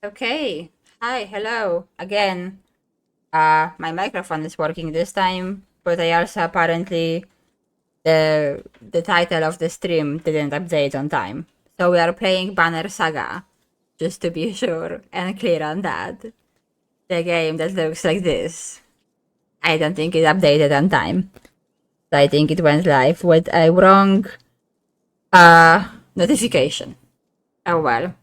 Okay. Hi, hello again. My microphone is working this time, but I also apparently the title of the stream didn't update on time. So we are playing Banner Saga, just to be sure and clear on that. The game that looks like this. I don't think it updated on time. So I think it went live with a wrong notification. Oh well.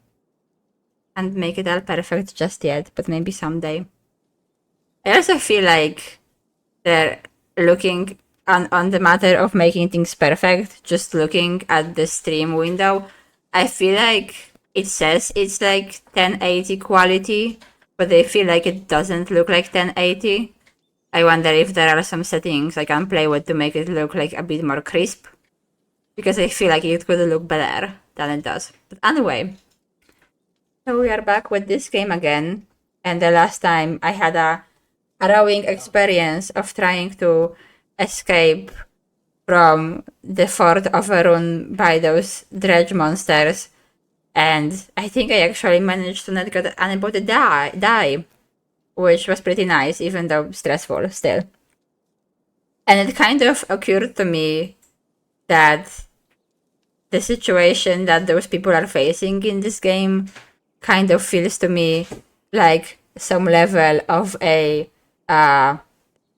Can't make it all perfect just yet, but maybe someday. I also feel like they're looking on the matter of making things perfect, just looking at the stream window. I feel like it says it's like 1080 quality, but I feel like it doesn't look like 1080. I wonder if there are some settings I can play with to make it look like a bit more crisp, because I feel like it could look better than it does. But anyway, so we are back with this game again, and the last time I had a harrowing experience of trying to escape from the fort overrun by those dredge monsters, and I think I actually managed to not get anybody die, which was pretty nice, even though stressful still. And it kind of occurred to me that the situation that those people are facing in this game kind of feels to me like some level of a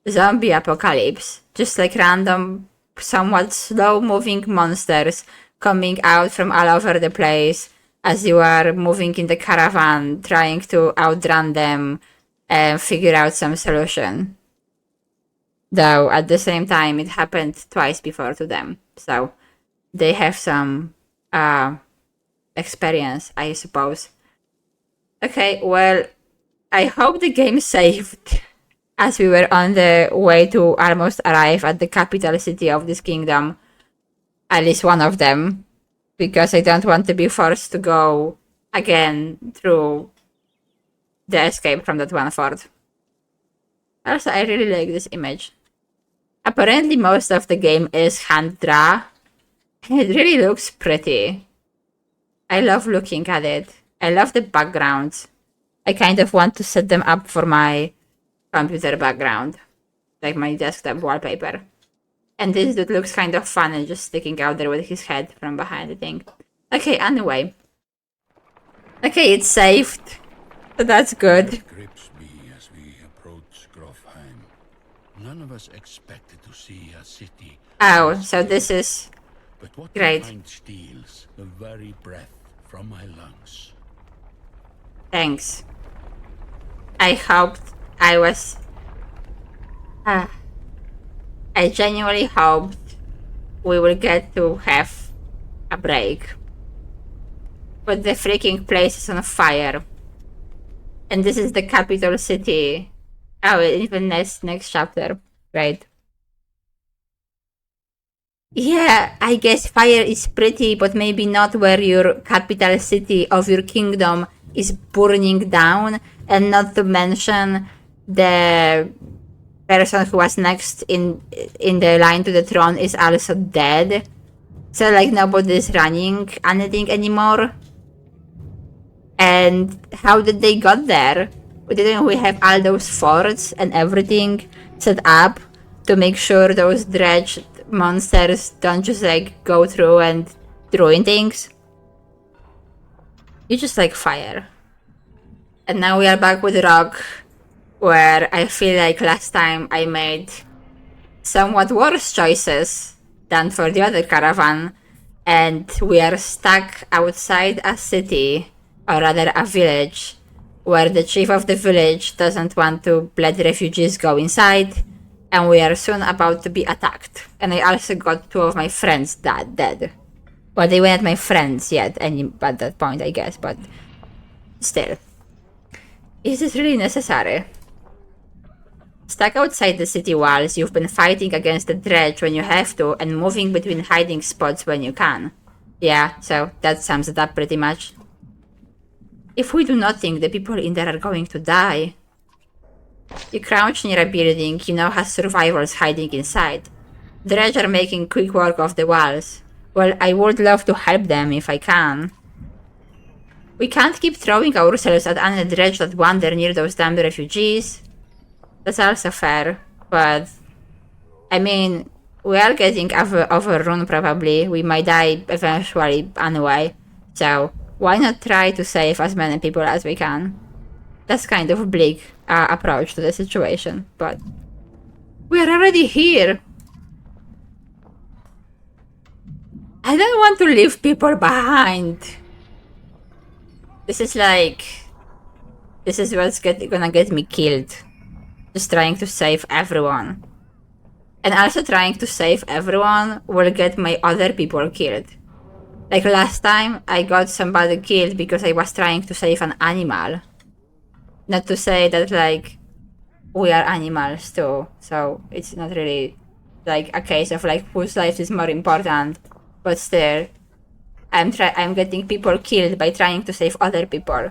zombie apocalypse. Just like random, somewhat slow moving monsters coming out from all over the place as you are moving in the caravan, trying to outrun them and figure out some solution. Though at the same time, it happened twice before to them. So they have some experience, I suppose. Okay, well, I hope the game saved as we were on the way to almost arrive at the capital city of this kingdom. At least one of them. Because I don't want to be forced to go again through the escape from that one fort. Also, I really like this image. Apparently, most of the game is hand-drawn. It really looks pretty. I love looking at it. I love the backgrounds. I kind of want to set them up for my computer background, like my desktop wallpaper. And this dude looks kind of funny, just sticking out there with his head from behind the thing. Okay, anyway. Okay, it's saved. So that's good. It grips me as we approach Grofheim. None of us expected to see a city. Oh, so this is But what great. we find steals the very breath from my lungs. Thanks. I hoped I was. I genuinely hoped we will get to have a break. But the freaking place is on fire. And this is the capital city. Oh, even next chapter, right? Yeah, I guess fire is pretty, but maybe not where your capital city of your kingdom is burning down, and not to mention the person who was next in the line to the throne is also dead. So like nobody's running anything anymore. And how did they got there? Didn't we have all those forts and everything set up to make sure those dredge monsters don't just like go through and ruin things? You just like fire. And now we are back with Rock, where I feel like last time I made somewhat worse choices than for the other caravan, and we are stuck outside a city, or rather a village, where the chief of the village doesn't want to let refugees go inside, and we are soon about to be attacked. And I also got two of my friends dead. Well, they weren't my friends yet at that point, I guess, but still. Is this really necessary? Stuck outside the city walls, you've been fighting against the dredge when you have to, and moving between hiding spots when you can. Yeah, so that sums it up pretty much. If we do nothing, the people in there are going to die. You crouch near a building you know has survivors hiding inside. The dredge are making quick work of the walls. Well, I would love to help them if I can. We can't keep throwing ourselves at any dredge that wander near those damned refugees. That's also fair, but I mean, we are getting overrun probably. We might die eventually anyway. So why not try to save as many people as we can? That's kind of a bleak approach to the situation, but we're already here. I don't want to leave people behind. This is what's gonna get me killed. Just trying to save everyone. And also trying to save everyone will get my other people killed. Like last time, I got somebody killed because I was trying to save an animal. Not to say that, like, we are animals too, so it's not really, like, a case of, like, whose life is more important. But still, I'm getting people killed by trying to save other people.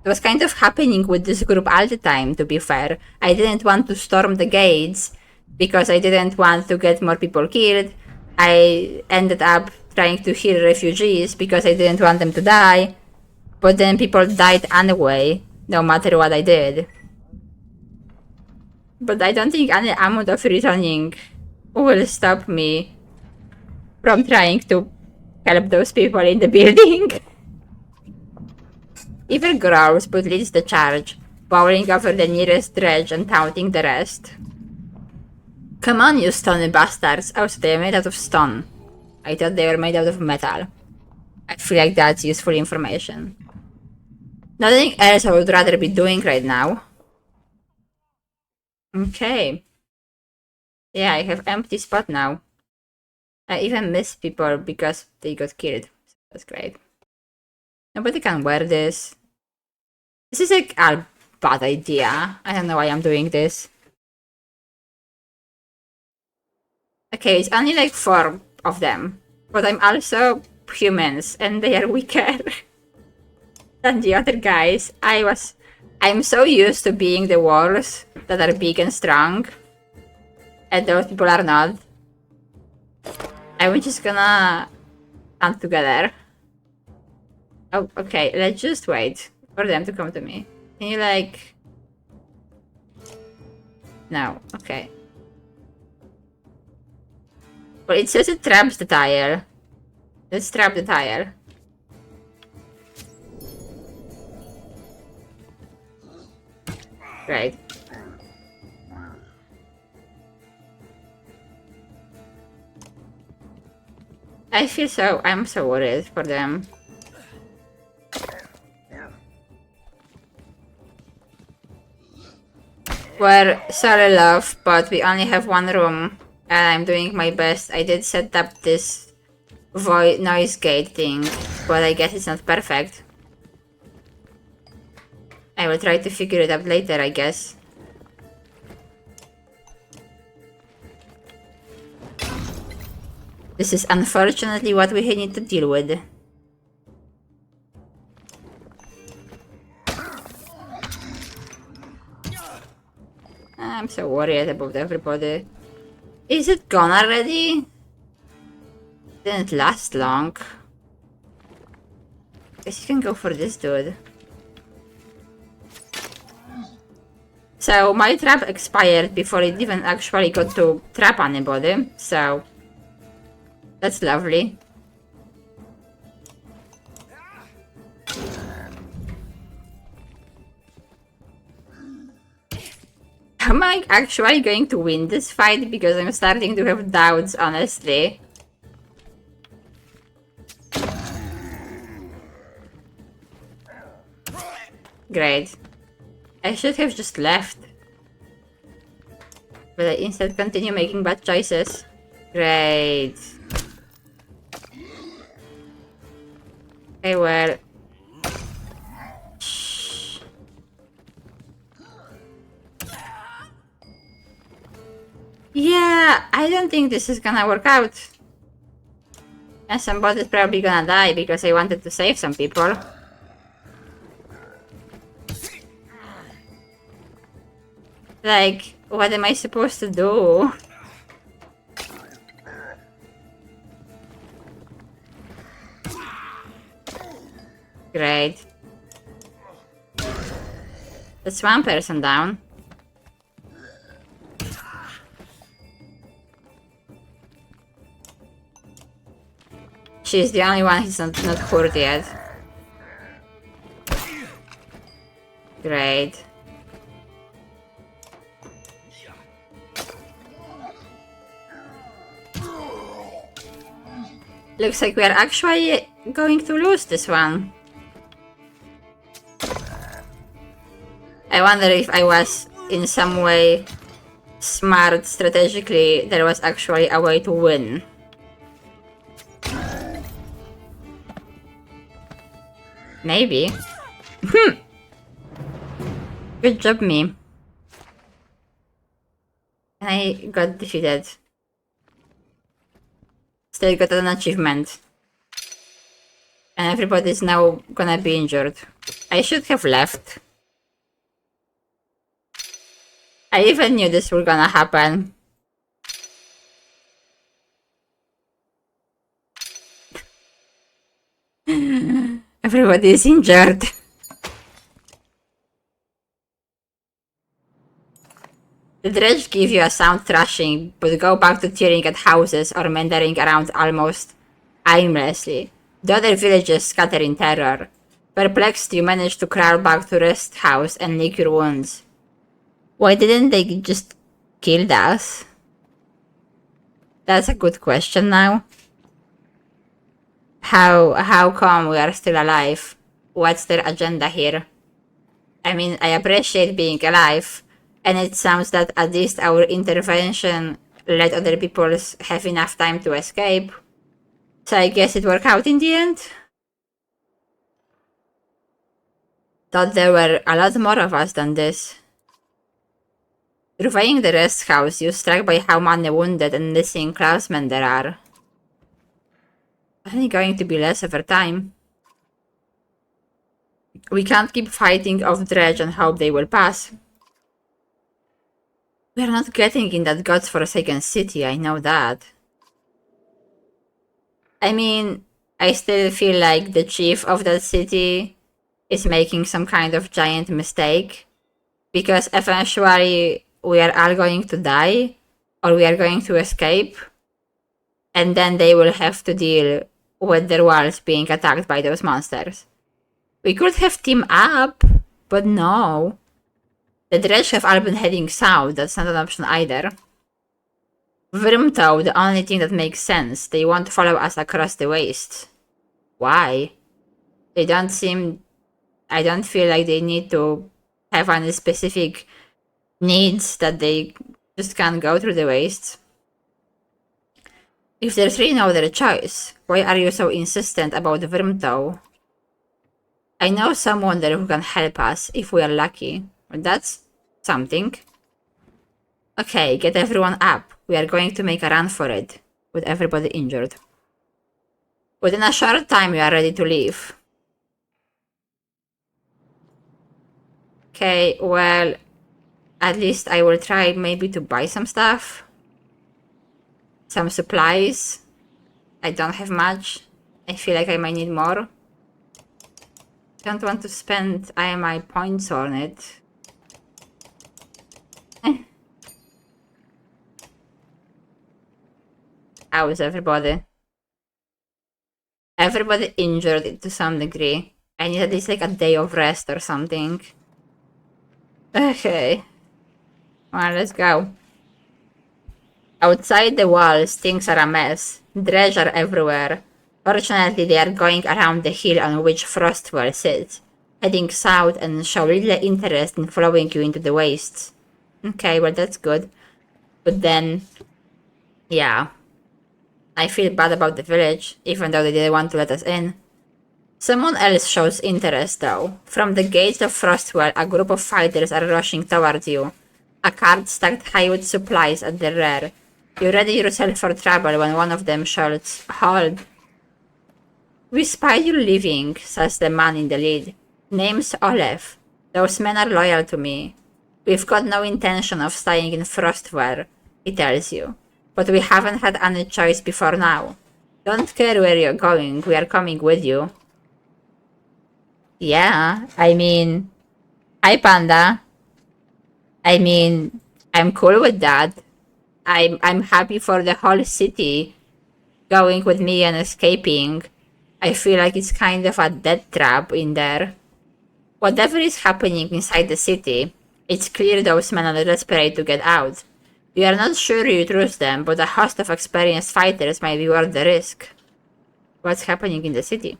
It was kind of happening with this group all the time, to be fair. I didn't want to storm the gates because I didn't want to get more people killed. I ended up trying to heal refugees because I didn't want them to die. But then people died anyway, no matter what I did. But I don't think any amount of returning will stop me from trying to help those people in the building. Evil growls but leads the charge, powering over the nearest dredge and taunting the rest. Come on, you stony bastards! Oh, so they are made out of stone. I thought they were made out of metal. I feel like that's useful information. Nothing else I would rather be doing right now. Okay. Yeah, I have empty spot now. I even miss people because they got killed. That's great. Nobody can wear this. This is like a bad idea. I don't know why I'm doing this. Okay, it's only like 4 of them. But I'm also humans and they are weaker than the other guys. I'm so used to being the walls that are big and strong. And those people are not. I'm just gonna stand together. Oh, okay, let's just wait for them to come to me. Can you, like... No, okay. Well, it says it traps the tire. Let's trap the tire. Right. I'm so worried for them. We're sorry, love, but we only have one room, and I'm doing my best. I did set up this noise gate thing, but I guess it's not perfect. I will try to figure it out later, I guess. This is unfortunately what we need to deal with. I'm so worried about everybody. Is it gone already? Didn't last long. Guess you can go for this dude. So my trap expired before it even actually got to trap anybody, so that's lovely. Am I actually going to win this fight? Because I'm starting to have doubts, honestly. Great. I should have just left. But I instead continue making bad choices. Great. Okay, well... Shh. Yeah, I don't think this is gonna work out. And somebody's probably gonna die because I wanted to save some people. Like, what am I supposed to do? Great. That's one person down. She's the only one who's not hurt yet. Great. Looks like we are actually going to lose this one. I wonder if I was in some way smart strategically, there was actually a way to win. Maybe. Good job, me. And I got defeated. Still got an achievement. And everybody's now gonna be injured. I should have left. I even knew this was gonna happen. Everybody is injured. The dredge give you a sound thrashing, but go back to tearing at houses or meandering around almost aimlessly. The other villagers scatter in terror. Perplexed, you manage to crawl back to rest house and lick your wounds. Why didn't they just kill us? That's a good question now. How come we are still alive? What's their agenda here? I mean, I appreciate being alive, and it sounds that at least our intervention let other people have enough time to escape. So I guess it worked out in the end. Thought there were a lot more of us than this. Surveying the rest house, you're struck by how many wounded and missing clansmen there are. Only going to be less over time. We can't keep fighting off dredge and hope they will pass. We're not getting in that godforsaken city, I know that. I mean, I still feel like the chief of that city is making some kind of giant mistake. Because eventually we are all going to die, or we are going to escape, and then they will have to deal with their walls being attacked by those monsters. We could have teamed up, but no. The dredge have all been heading south, that's not an option either. Vrimtow, the only thing that makes sense, they won't follow us across the wastes. Why? I don't feel like they need to have any specific needs that they just can't go through the wastes. If there's really no other choice, why are you so insistent about Vrimtow? I know someone there who can help us if we are lucky. But that's something. Okay, get everyone up. We are going to make a run for it, with everybody injured. Within a short time, we are ready to leave. Okay, well, at least I will try maybe to buy some stuff. Some supplies. I don't have much. I feel like I might need more. Don't want to spend IMI points on it. How is everybody? Everybody injured to some degree. I need at least like a day of rest or something. Okay. Well, let's go. Outside the walls, things are a mess. Dredge are everywhere. Fortunately, they are going around the hill on which Frostwell sits, heading south and show little interest in following you into the wastes. Okay, well that's good. But then, yeah. I feel bad about the village, even though they didn't want to let us in. Someone else shows interest though. From the gates of Frostwell, a group of fighters are rushing towards you. A cart stacked high with supplies at the rear. You ready yourself for trouble when one of them shouts, "Hold!" "We spied you leaving," says the man in the lead. "Name's Olaf. Those men are loyal to me. We've got no intention of staying in Frostwell," he tells you. "But we haven't had any choice before now. Don't care where you're going, we are coming with you." Yeah, I mean, hi Panda. I mean, I'm cool with that. I'm happy for the whole city going with me and escaping. I feel like it's kind of a death trap in there. Whatever is happening inside the city, it's clear those men are desperate to get out. You are not sure you trust them, but a host of experienced fighters might be worth the risk. What's happening in the city?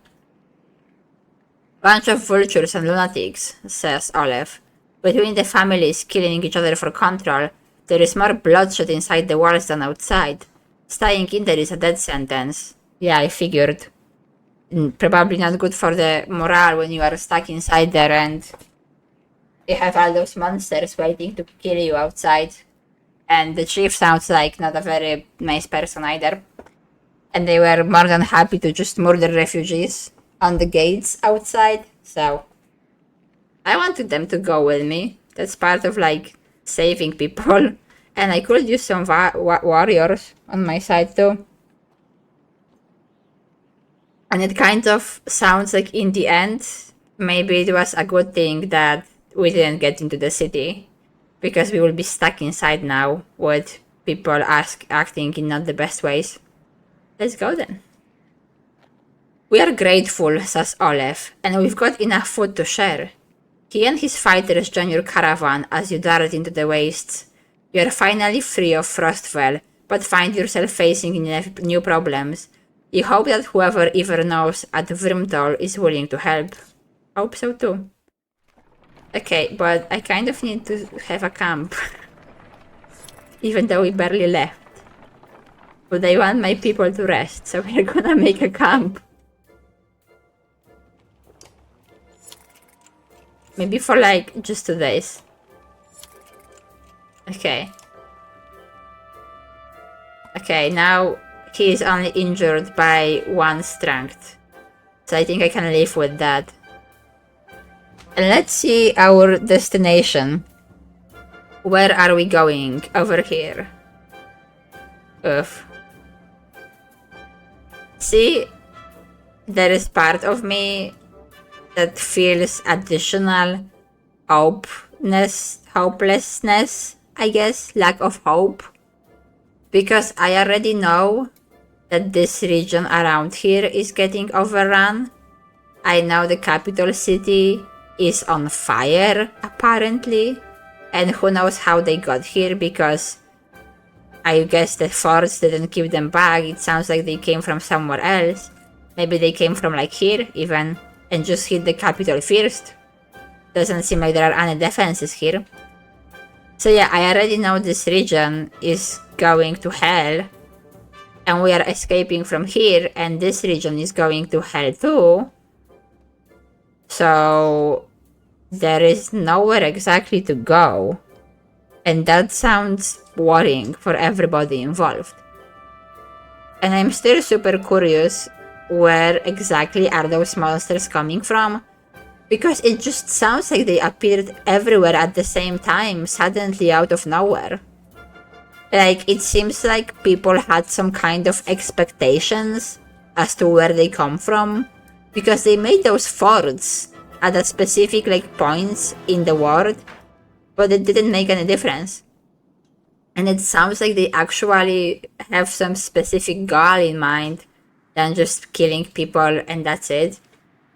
Bunch of vultures and lunatics, says Olive. Between the families killing each other for control, there is more bloodshed inside the walls than outside. Staying in there is a death sentence. Yeah, I figured. Probably not good for the morale when you are stuck inside there and you have all those monsters waiting to kill you outside. And the chief sounds like not a very nice person either. And they were more than happy to just murder refugees on the gates outside. So I wanted them to go with me. That's part of like saving people. And I could use some warriors on my side too. And it kind of sounds like in the end, maybe it was a good thing that we didn't get into the city. Because we will be stuck inside now with people acting in not the best ways. Let's go then. We are grateful, says Olaf, and we've got enough food to share. He and his fighters join your caravan as you dart into the wastes. You are finally free of Frostfell, but find yourself facing new problems. You hope that whoever ever knows at Vrimtol is willing to help. Hope so too. Okay, but I kind of need to have a camp. Even though we barely left. But I want my people to rest, so we're gonna make a camp. Maybe for like just 2 days. Okay. Okay, now he is only injured by 1 strength. So I think I can live with that. And let's see our destination. Where are we going? Over here. Oof. See, there is part of me that feels additional hopelessness, I guess, lack of hope. Because I already know that this region around here is getting overrun. I know the capital city is on fire, apparently. And who knows how they got here, because I guess the forts didn't keep them back. It sounds like they came from somewhere else. Maybe they came from like here, even, and just hit the capital first. Doesn't seem like there are any defenses here. So yeah, I already know this region is going to hell. And we are escaping from here, and this region is going to hell too. So there is nowhere exactly to go. And that sounds worrying for everybody involved. And I'm still super curious, where exactly are those monsters coming from? Because it just sounds like they appeared everywhere at the same time, suddenly out of nowhere. Like, it seems like people had some kind of expectations as to where they come from, because they made those forts at a specific like points in the world, but it didn't make any difference. And it sounds like they actually have some specific goal in mind than just killing people and that's it,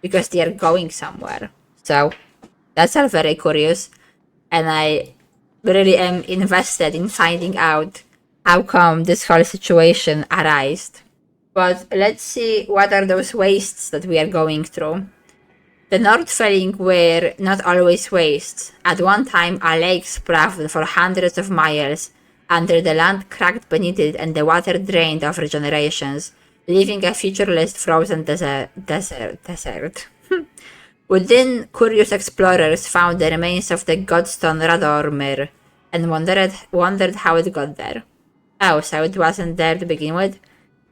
because they are going somewhere. So that's all very curious, and I really am invested in finding out how come this whole situation arose. But let's see what are those wastes that we are going through. The Nordfelling were not always wastes. At one time, a lake sprawled for hundreds of miles, under the land cracked beneath it and the water drained over generations, leaving a featureless frozen desert. Within, curious explorers found the remains of the godstone Radormir and wondered how it got there. Oh, so it wasn't there to begin with?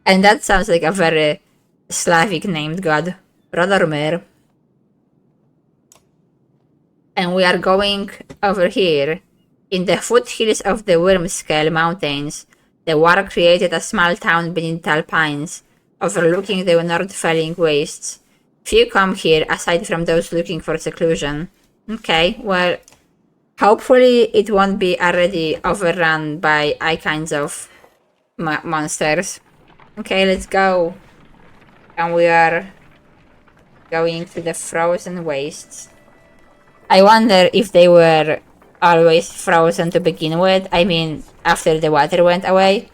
And that sounds like a very Slavic named god, Radormir. And we are going over here. In the foothills of the Wormscale Mountains, the war created a small town beneath tall pines, overlooking the Nordfelling wastes. Few come here aside from those looking for seclusion. Okay, well, hopefully it won't be already overrun by all kinds of monsters. Okay, let's go. And we are going to the frozen wastes. I wonder if they were always frozen to begin with. I mean, after the water went away.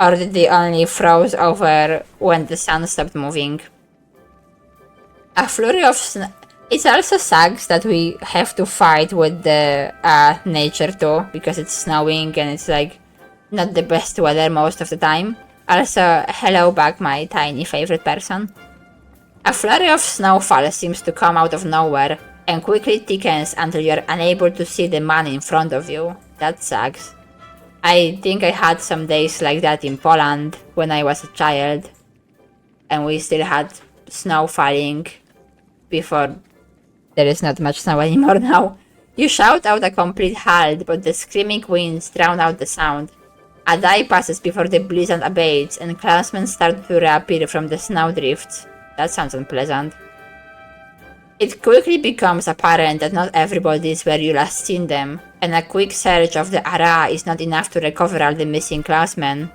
Or did they only froze over when the sun stopped moving? A flurry of snow. It also sucks that we have to fight with the nature too, because it's snowing and it's like not the best weather most of the time. Also, hello back, my tiny favorite person. A flurry of snowfall seems to come out of nowhere and quickly thickens until you're unable to see the man in front of you. That sucks. I think I had some days like that in Poland when I was a child, and we still had snow falling before there is not much snow anymore now. You shout out a complete halt, but the screaming winds drown out the sound. A day passes before the blizzard abates, and clansmen start to reappear from the snowdrifts. That sounds unpleasant. It quickly becomes apparent that not everybody is where you last seen them, and a quick search of the area is not enough to recover all the missing clansmen.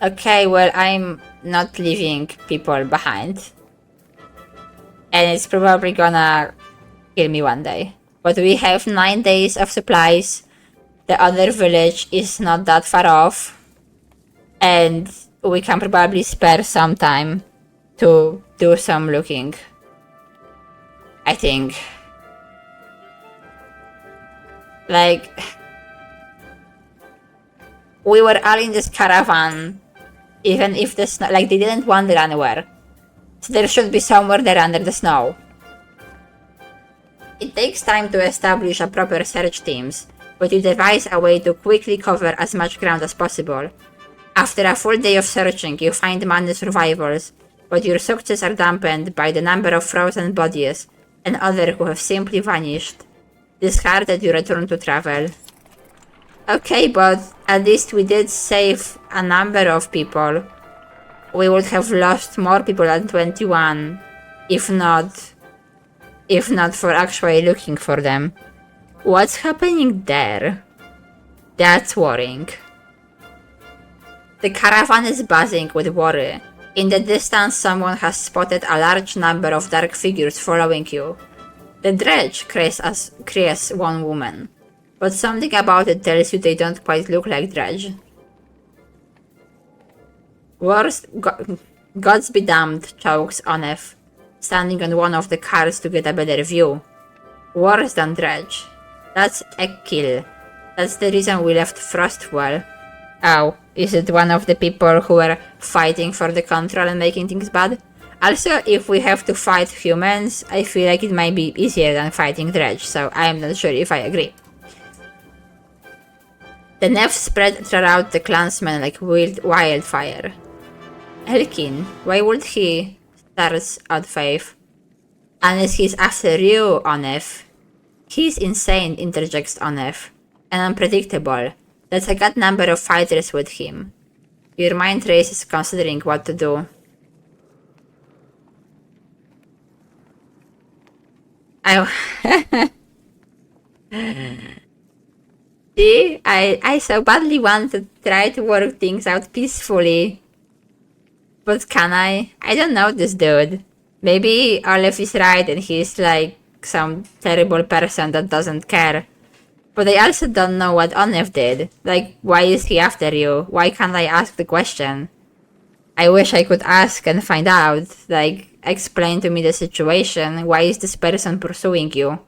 Okay, well, I'm not leaving people behind. And it's probably gonna kill me one day. But we have 9 days of supplies. The other village is not that far off. And we can probably spare some time to do some looking. I think. Like, we were all in this caravan, even if the snow, like, they didn't wander anywhere. So there should be somewhere there under the snow. It takes time to establish a proper search teams, but you devise a way to quickly cover as much ground as possible. After a full day of searching, you find many survivors, but your success are dampened by the number of frozen bodies and others who have simply vanished. Discarded, you return to travel. Okay, but at least we did save a number of people. We would have lost more people than 21, if not for actually looking for them. What's happening there? That's worrying. The caravan is buzzing with worry. In the distance, someone has spotted a large number of dark figures following you. The dredge creates one woman, but something about it tells you they don't quite look like dredge. Gods be damned, chokes Onef, standing on one of the cars to get a better view. Worse than dredge. That's a kill. That's the reason we left Frostwell. Oh, is it one of the people who were fighting for the control and making things bad? Also, if we have to fight humans, I feel like it might be easier than fighting dredge, so I am not sure if I agree. The Nef spread throughout the clansmen like wildfire. Elkin, why would he? Starts out Faith. Unless he's after you, Onef. He's insane, interjects Onef. And unpredictable. That's a good number of fighters with him. Your mind races considering what to do. See, I so badly want to try to work things out peacefully. But can I? I don't know this dude. Maybe Olaf is right and he's like some terrible person that doesn't care. But I also don't know what Onef did. Like, why is he after you? Why can't I ask the question? I wish I could ask and find out. Like, explain to me the situation. Why is this person pursuing you?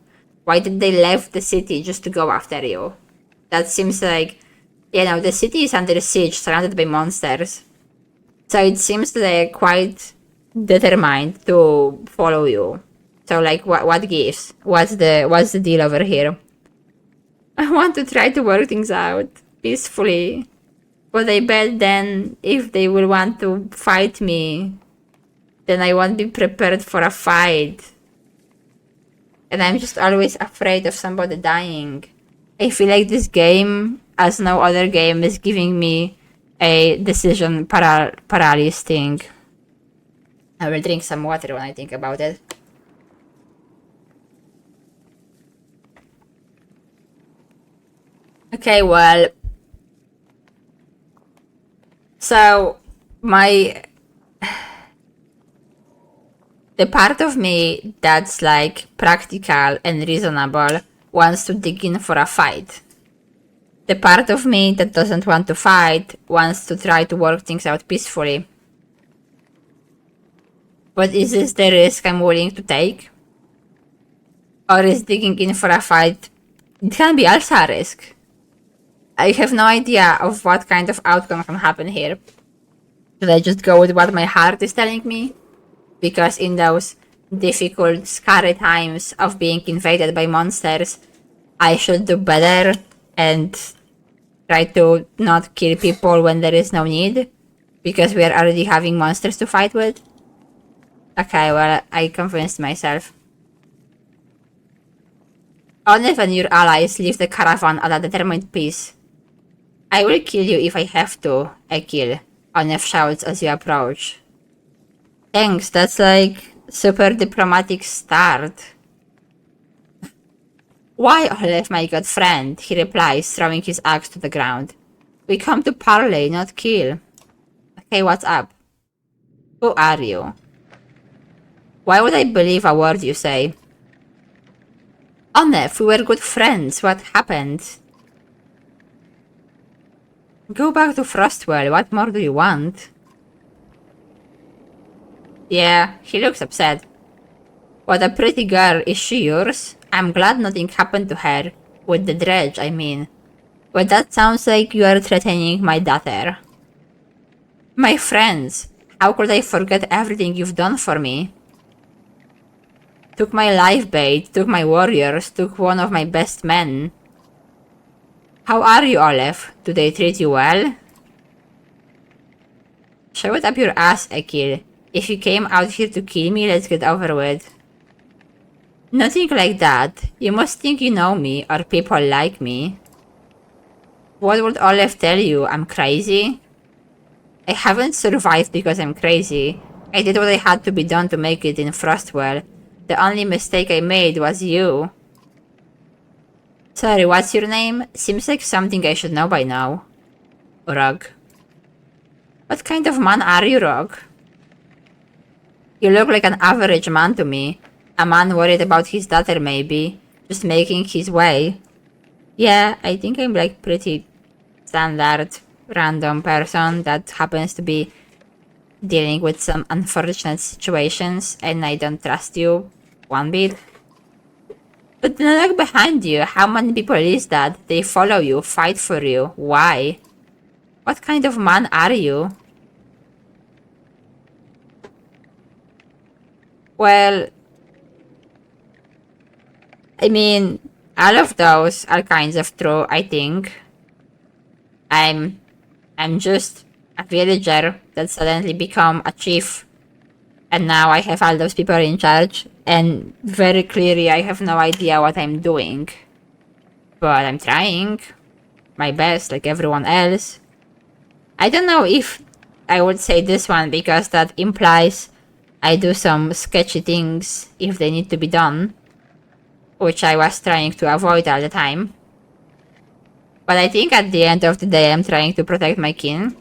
Why did they leave the city just to go after you? That seems like, you know, the city is under siege, surrounded by monsters. So it seems that they're quite determined to follow you. So, like, what gives? What's the deal over here? I want to try to work things out peacefully. But I bet then if they will want to fight me, then I won't be prepared for a fight. And I'm just always afraid of somebody dying. I feel like this game, as no other game, is giving me a decision paralysis thing. I will drink some water when I think about it. Okay, well, so the part of me that's like practical and reasonable wants to dig in for a fight. The part of me that doesn't want to fight wants to try to work things out peacefully. But is this the risk I'm willing to take? Or is digging in for a fight? It can be also a risk. I have no idea of what kind of outcome can happen here. Should I just go with what my heart is telling me? Because in those difficult, scary times of being invaded by monsters, I should do better and try to not kill people when there is no need, because we are already having monsters to fight with. Okay, well, I convinced myself. Only when your allies leave the caravan at a determined pace. I will kill you if I have to, Ekil, Onef shouts as you approach. Thanks, that's like super diplomatic start. Why, Olef, my good friend, he replies, throwing his axe to the ground. We come to parley, not kill. Okay, what's up? Who are you? Why would I believe a word you say? Onef, we were good friends, what happened? Go back to Frostwell, what more do you want? Yeah, he looks upset. What a pretty girl, is she yours? I'm glad nothing happened to her. With the dredge, I mean. But that sounds like you are threatening my daughter. My friends, how could I forget everything you've done for me? Took my life bait, took my warriors, took one of my best men. How are you, Olef? Do they treat you well? Shove it up your ass, Ekil. If you came out here to kill me, let's get over with. Nothing like that. You must think you know me, or people like me. What would Olef tell you? I'm crazy? I haven't survived because I'm crazy. I did what I had to be done to make it in Frostwell. The only mistake I made was you. Sorry, what's your name? Seems like something I should know by now. Rog. What kind of man are you, Rog? You look like an average man to me. A man worried about his daughter, maybe. Just making his way. Yeah, I think I'm like pretty standard, random person that happens to be dealing with some unfortunate situations, and I don't trust you one bit. But then look behind you. How many people is that? They follow you, fight for you. Why? What kind of man are you? Well, I mean, all of those are kinds of true, I think. I'm just a villager that suddenly become a chief, and now I have all those people in charge, and very clearly I have no idea what I'm doing. But I'm trying my best like everyone else. I don't know if I would say this one because that implies I do some sketchy things if they need to be done, which I was trying to avoid all the time. But I think at the end of the day I'm trying to protect my kin.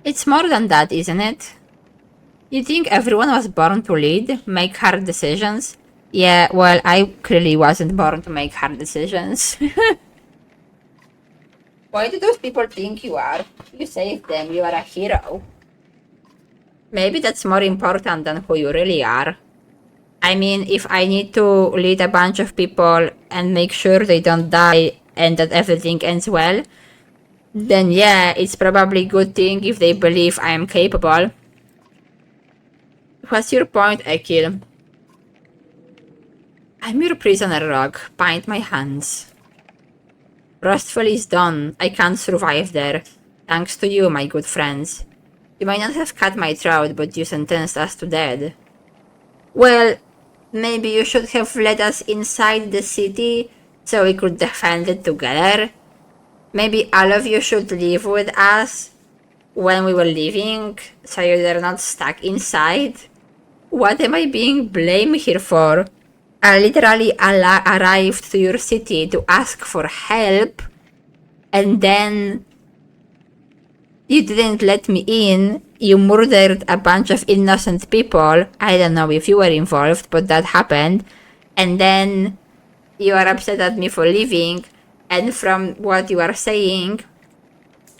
It's more than that, isn't it? You think everyone was born to lead, make hard decisions? Yeah, well, I clearly wasn't born to make hard decisions. Why do those people think you are? You saved them, you are a hero. Maybe that's more important than who you really are. I mean, if I need to lead a bunch of people and make sure they don't die and that everything ends well, then yeah, it's probably a good thing if they believe I am capable. What's your point, Ekil? I'm your prisoner, Rog. Bind my hands. Rostful is done. I can't survive there. Thanks to you, my good friends. You might not have cut my throat, but you sentenced us to death. Well, maybe you should have let us inside the city so we could defend it together. Maybe all of you should live with us. when we were leaving, so you're not stuck inside. What am I being blamed here for? I literally arrived to your city to ask for help, and then you didn't let me in. You murdered a bunch of innocent people. I don't know if you were involved, but that happened. And then you are upset at me for leaving. And from what you are saying,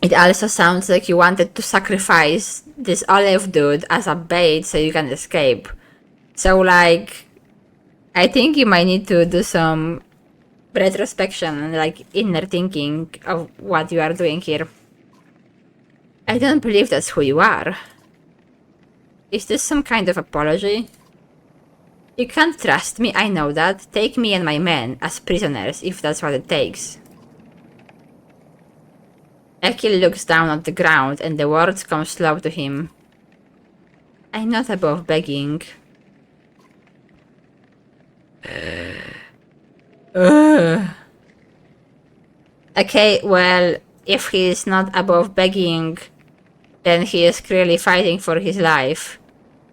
it also sounds like you wanted to sacrifice this olive dude as a bait so you can escape. So, like, I think you might need to do some retrospection and, like, inner thinking of what you are doing here. I don't believe that's who you are. Is this some kind of apology? You can't trust me, I know that. Take me and my men as prisoners if that's what it takes. Ekil looks down at the ground and the words come slow to him. I'm not above begging. Okay, well, if he is not above begging, then he is clearly fighting for his life.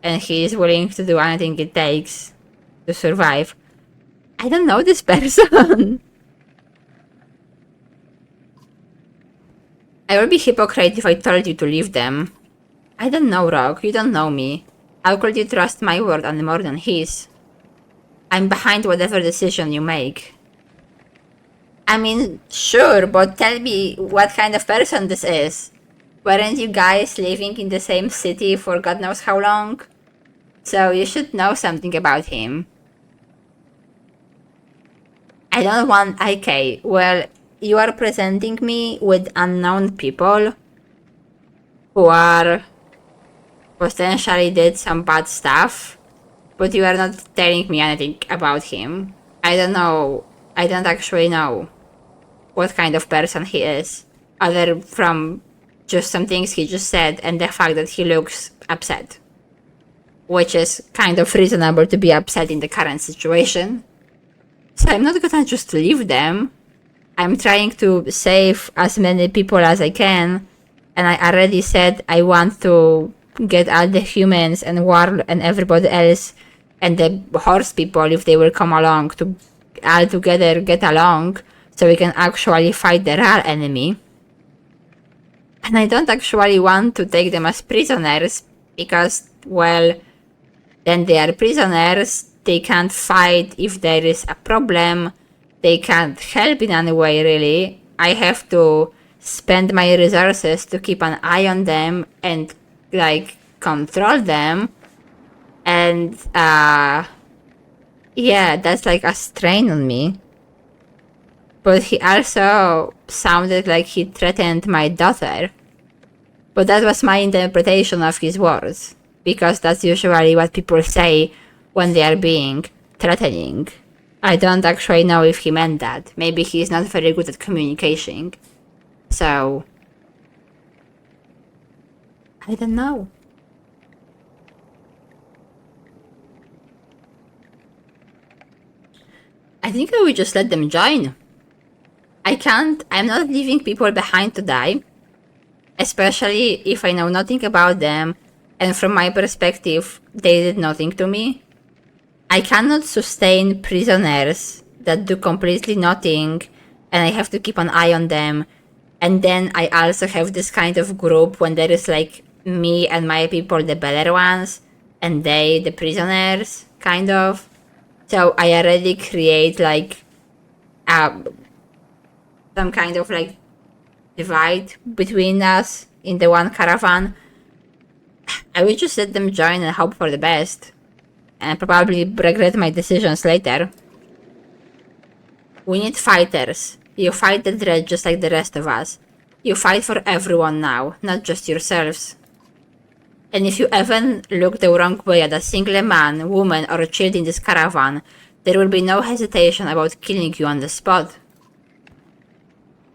And he is willing to do anything it takes to survive. I don't know this person. I would be hypocrite if I told you to leave them. I don't know, Rogue. You don't know me. How could you trust my word any more than his? I'm behind whatever decision you make. I mean, sure, but tell me what kind of person this is. Weren't you guys living in the same city for God knows how long? So you should know something about him. I don't want... Okay, well, you are presenting me with unknown people who are potentially did some bad stuff, but you are not telling me anything about him. I don't know. I don't actually know what kind of person he is, other from just some things he just said and the fact that he looks upset. Which is kind of reasonable to be upset in the current situation. So I'm not gonna just leave them. I'm trying to save as many people as I can, and I already said I want to get all the humans and war and everybody else and the horse people, if they will come along, to all together get along so we can actually fight the real enemy. And I don't actually want to take them as prisoners because, well, then they are prisoners, they can't fight if there is a problem, they can't help in any way really. I have to spend my resources to keep an eye on them and, like, control them. And, yeah, that's like a strain on me. But he also sounded like he threatened my daughter. But that was my interpretation of his words, because that's usually what people say when they are being threatening. I don't actually know if he meant that. Maybe he's not very good at communicating. So, I don't know. I think I would just let them join. I'm not leaving people behind to die. Especially if I know nothing about them, and from my perspective, they did nothing to me. I cannot sustain prisoners that do completely nothing, and I have to keep an eye on them. And then I also have this kind of group when there is like me and my people, the better ones, and they, the prisoners, kind of. So I already create like some kind of like divide between us in the one caravan. I will just let them join and hope for the best, and probably regret my decisions later. We need fighters. You fight the dread just like the rest of us. You fight for everyone now, not just yourselves. And if you even look the wrong way at a single man, woman, or child in this caravan, there will be no hesitation about killing you on the spot.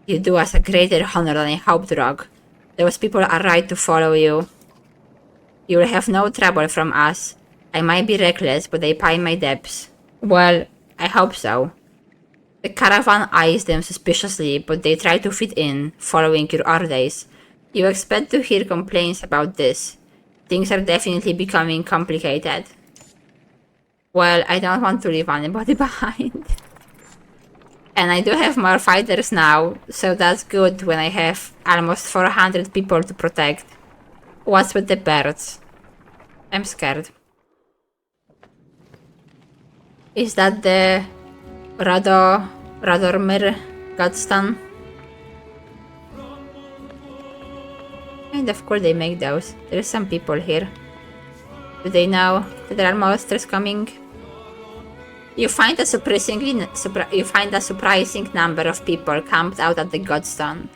You do us a greater honor than I hoped, Rogue. Those people are right to follow you. You will have no trouble from us. I might be reckless, but I pay my debts. Well, I hope so. The caravan eyes them suspiciously, but they try to fit in, following your orders. You expect to hear complaints about this. Things are definitely becoming complicated. Well, I don't want to leave anybody behind. And I do have more fighters now, so that's good when I have almost 400 people to protect. What's with the birds? I'm scared. Is that the Radormir Godstone? Kind of cool they make those. There's some people here. Do they know that there are monsters coming? You find a surprising number of people camped out at the Godstone.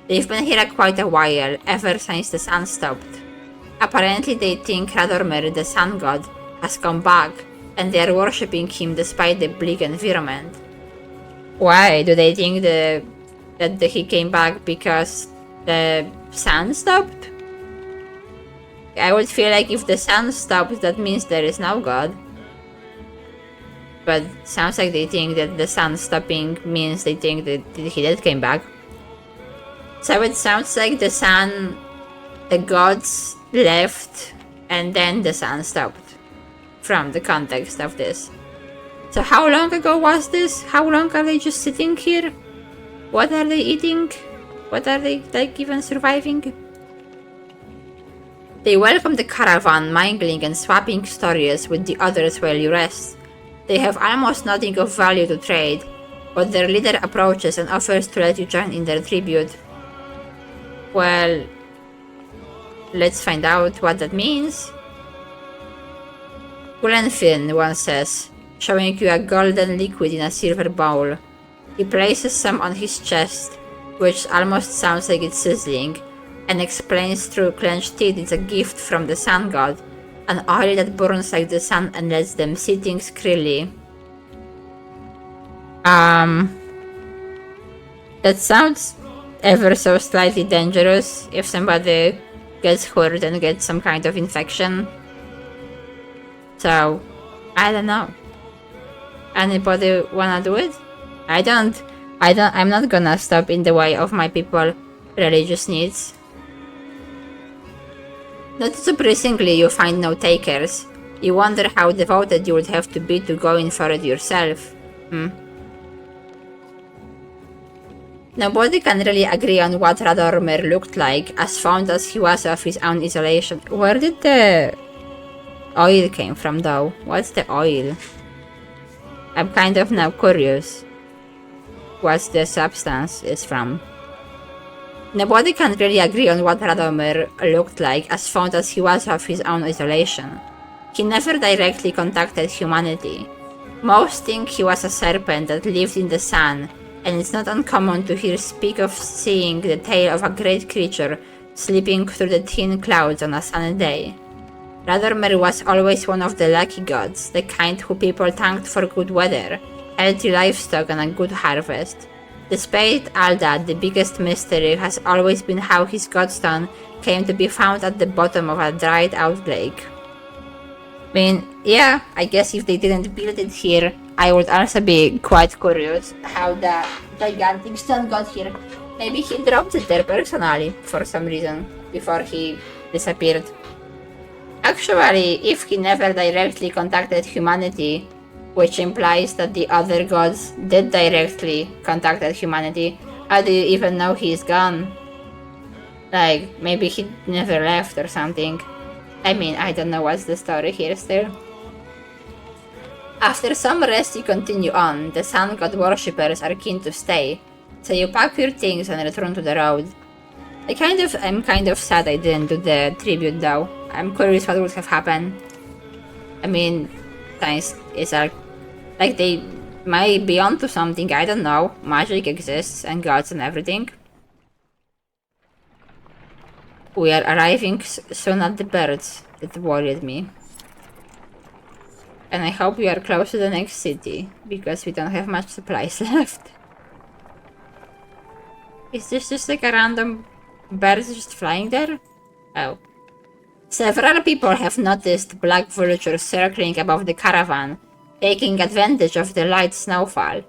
They've been here quite a while, ever since the sun stopped. Apparently they think Radormir, the sun god, has come back, and they are worshipping him despite the bleak environment. Why? Do they think that he came back because the sun stopped? I would feel like if the sun stops, that means there is no god. But sounds like they think that the sun stopping means they think that he did came back. So it sounds like the gods left and then the sun stopped. From the context of this. So how long ago was this? How long are they just sitting here? What are they eating? What are they like even surviving? They welcome the caravan, mingling and swapping stories with the others while you rest. They have almost nothing of value to trade, but their leader approaches and offers to let you join in their tribute. Well, let's find out what that means. Glenfin, one says, showing you a golden liquid in a silver bowl. He places some on his chest, which almost sounds like it's sizzling, and explains through clenched teeth it's a gift from the sun god, an oil that burns like the sun and lets them see things clearly. That sounds ever so slightly dangerous if somebody gets hurt and gets some kind of infection. So, I don't know. Anybody wanna do it? I'm not gonna stop in the way of my people religious needs. Not surprisingly, you find no takers. You wonder how devoted you would have to be to go in for it yourself. Nobody can really agree on what Radormir looked like, as fond as he was of his own isolation. Where did the oil came from though? What's the oil? I'm kind of now curious what the substance is from. Nobody can really agree on what Radomir looked like, as fond as he was of his own isolation. He never directly contacted humanity. Most think he was a serpent that lived in the sun, and it's not uncommon to hear speak of seeing the tail of a great creature slipping through the thin clouds on a sunny day. Radomir was always one of the lucky gods, the kind who people thanked for good weather, healthy livestock and a good harvest. Despite all that, the biggest mystery has always been how his godstone came to be found at the bottom of a dried out lake. I mean, yeah, I guess if they didn't build it here, I would also be quite curious how the gigantic stone got here. Maybe he dropped it there personally for some reason before he disappeared. Actually, if he never directly contacted humanity, which implies that the other gods did directly contact humanity, how do you even know he's gone? Like, maybe he never left or something. I mean, I don't know what's the story here still. After some rest you continue on, the sun god worshippers are keen to stay, so you pack your things and return to the road. I'm kind of sad I didn't do the tribute though. I'm curious what would have happened. I mean, things is like they might be onto something, I don't know. Magic exists and gods and everything. We are arriving soon at the birds. It worried me. And I hope we are close to the next city, because we don't have much supplies left. Is this just like a random bird just flying there? Oh. Several people have noticed black vultures circling above the caravan, taking advantage of the light snowfall.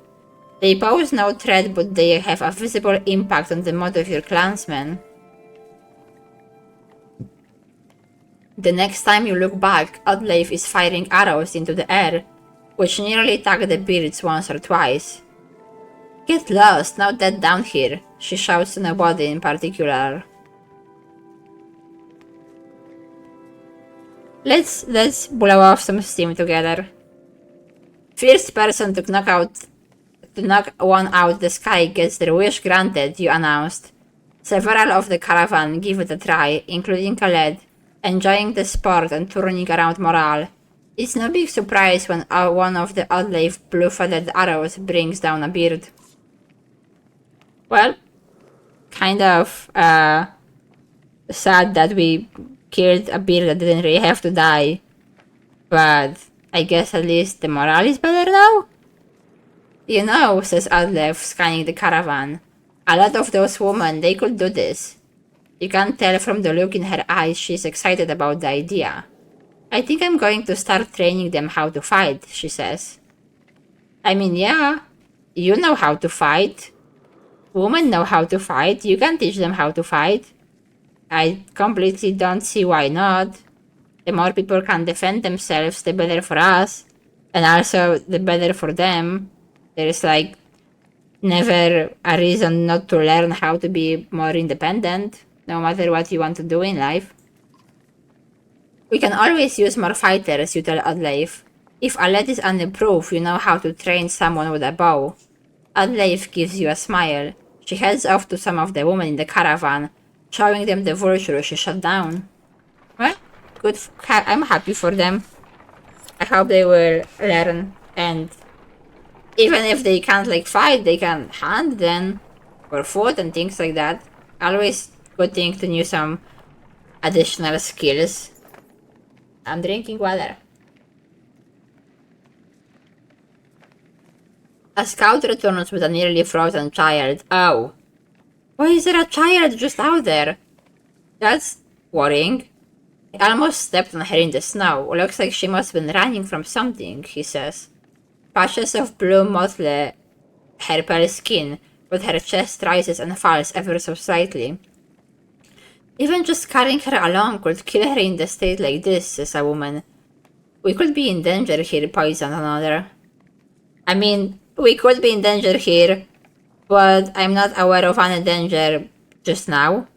They pose no threat, but they have a visible impact on the mood of your clansmen. The next time you look back, Oddleif is firing arrows into the air, which nearly tag the beards once or twice. Get lost, not that down here, she shouts to nobody in particular. Let's blow off some steam together. First person to knock one out the sky gets their wish granted, you announced. Several of the caravan give it a try, including Khaled, enjoying the sport and turning around morale. It's no big surprise when one of the Oddleif blue-feathered arrows brings down a beard. Well, kind of sad that we killed a beard that didn't really have to die. But I guess at least the morale is better now? You know, says Oddleif, scanning the caravan. A lot of those women, they could do this. You can tell from the look in her eyes she's excited about the idea. I think I'm going to start training them how to fight, she says. I mean, yeah, you know how to fight. Women know how to fight. You can teach them how to fight. I completely don't see why not. The more people can defend themselves, the better for us. And also, the better for them. There's never a reason not to learn how to be more independent, no matter what you want to do in life. We can always use more fighters, you tell Oddleif. If a lad is unapproved, you know how to train someone with a bow. Oddleif gives you a smile. She heads off to some of the women in the caravan, showing them the vulture she shot down. Well, good. I'm happy for them. I hope they will learn, and even if they can't fight, they can hunt then, or food and things like that. Always good thing to know some additional skills. I'm drinking water. A scout returns with a nearly frozen child. Oh. Why is there a child just out there? That's worrying. I almost stepped on her in the snow. Looks like she must have been running from something, he says. Patches of blue mottle her pale skin, but her chest rises and falls ever so slightly. Even just carrying her along could kill her in the state like this, says a woman. We could be in danger here, poisoned another. I mean, we could be in danger here, but I'm not aware of any danger just now.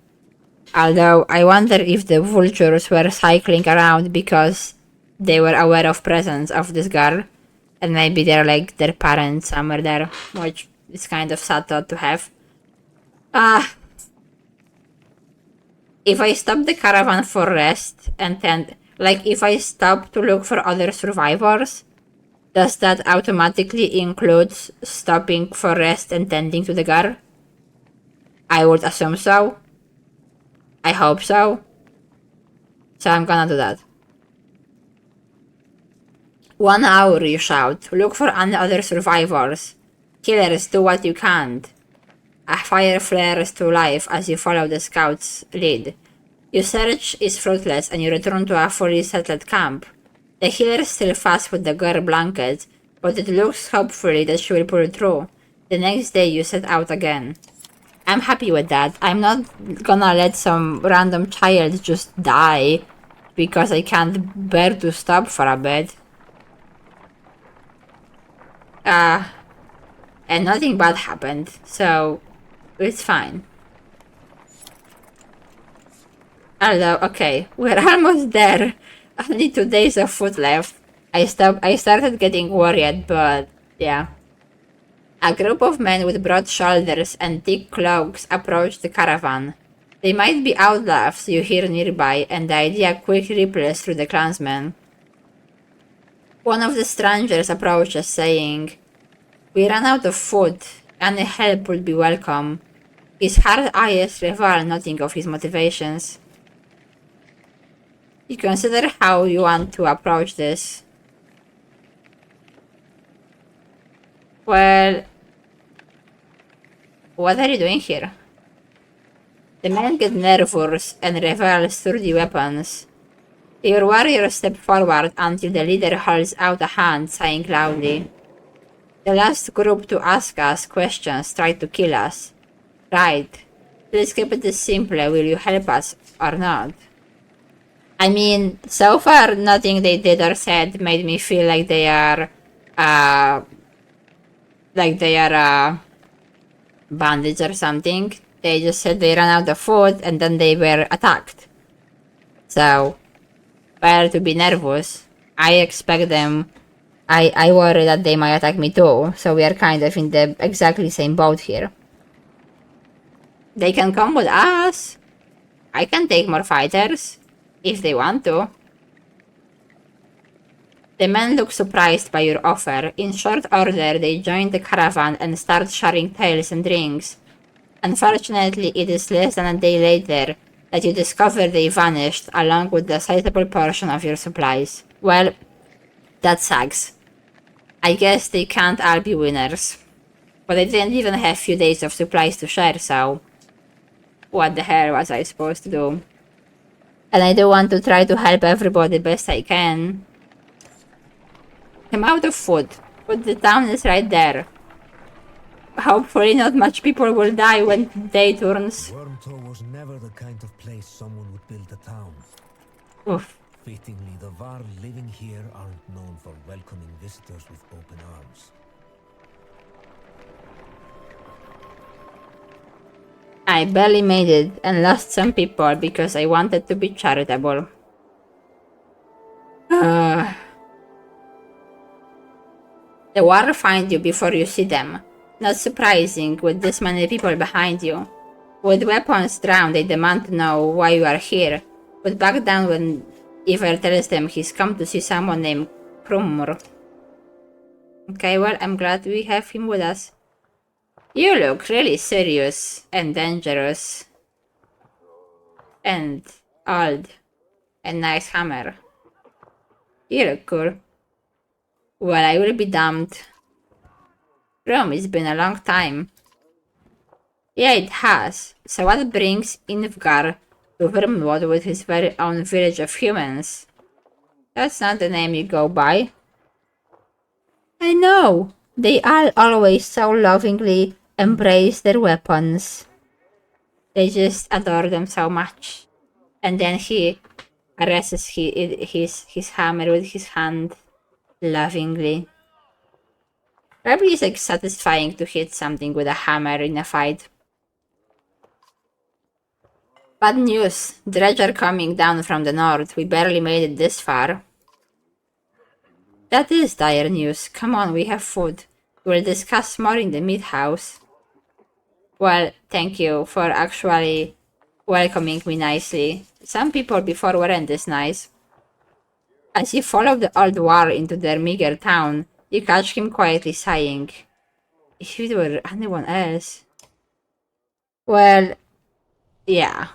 Although, I wonder if the vultures were cycling around because they were aware of presence of this girl, and maybe they're like their parents somewhere there, which is kind of sad thought to have. If I stop the caravan for rest and then, if I stop to look for other survivors, does that automatically include stopping for rest and tending to the girl? I would assume so. I hope so. So I'm gonna do that. 1 hour, you shout. Look for any other survivors. Killers, do what you can. A fire flares to life as you follow the scout's lead. Your search is fruitless and you return to a fully settled camp. The healer is still fast with the girl blanket, but it looks hopefully that she will pull through. The next day you set out again. I'm happy with that. I'm not gonna let some random child just die because I can't bear to stop for a bit. And nothing bad happened, so it's fine. Although, okay, we're almost there. Only 2 days of food left. I started getting worried, but yeah. A group of men with broad shoulders and thick cloaks approach the caravan. They might be outlaws you hear nearby, and the idea quickly ripples through the clansmen. One of the strangers approaches, saying, "We ran out of food. Any help would be welcome." His hard eyes reveal nothing of his motivations. You consider how you want to approach this. Well, what are you doing here? The men get nervous and reveal sturdy weapons. Your warriors step forward until the leader holds out a hand, saying loudly, "The last group to ask us questions tried to kill us. Right. Let's keep it this simple. Will you help us or not?" I mean, so far, nothing they did or said made me feel like they are, uh, bandits or something. They just said they ran out of food and then they were attacked. So, better to be nervous. I expect them. I worry that they might attack me too. So we are kind of in the exactly same boat here. They can come with us. I can take more fighters if they want to. The men look surprised by your offer. In short order, they join the caravan and start sharing tales and drinks. Unfortunately, it is less than a day later that you discover they vanished along with a sizable portion of your supplies. Well, that sucks. I guess they can't all be winners. But I didn't even have few days of supplies to share, so what the hell was I supposed to do? And I do want to try to help everybody best I can. I'm out of food, but the town is right there. Hopefully not much people will die when day turns. Wormtow was never the kind of place someone would build a town. Oof. Fittingly, the Var living here aren't known for welcoming visitors with open arms. I barely made it and lost some people because I wanted to be charitable. The war find you before you see them. Not surprising with this many people behind you. With weapons drawn, they demand to know why you are here, but back down when Ivar tells them he's come to see someone named Krumr. Okay, well, I'm glad we have him with us. You look really serious and dangerous. And old. And nice hammer. You look cool. Well, I will be damned. Rome, it's been a long time. Yeah, it has. So what brings Invgar to Vermwood with his very own village of humans? That's not the name you go by. I know. They all always so lovingly embrace their weapons. They just adore them so much. And then he caresses his hammer with his hand lovingly. Probably it's like satisfying to hit something with a hammer in a fight. Bad news. Dredge coming down from the north. We barely made it this far. That is dire news. Come on, we have food. We'll discuss more in the meat house. Well, thank you for actually welcoming me nicely. Some people before weren't this nice. As you follow the old war into their meager town, you catch him quietly sighing. If it were anyone else... Well, yeah.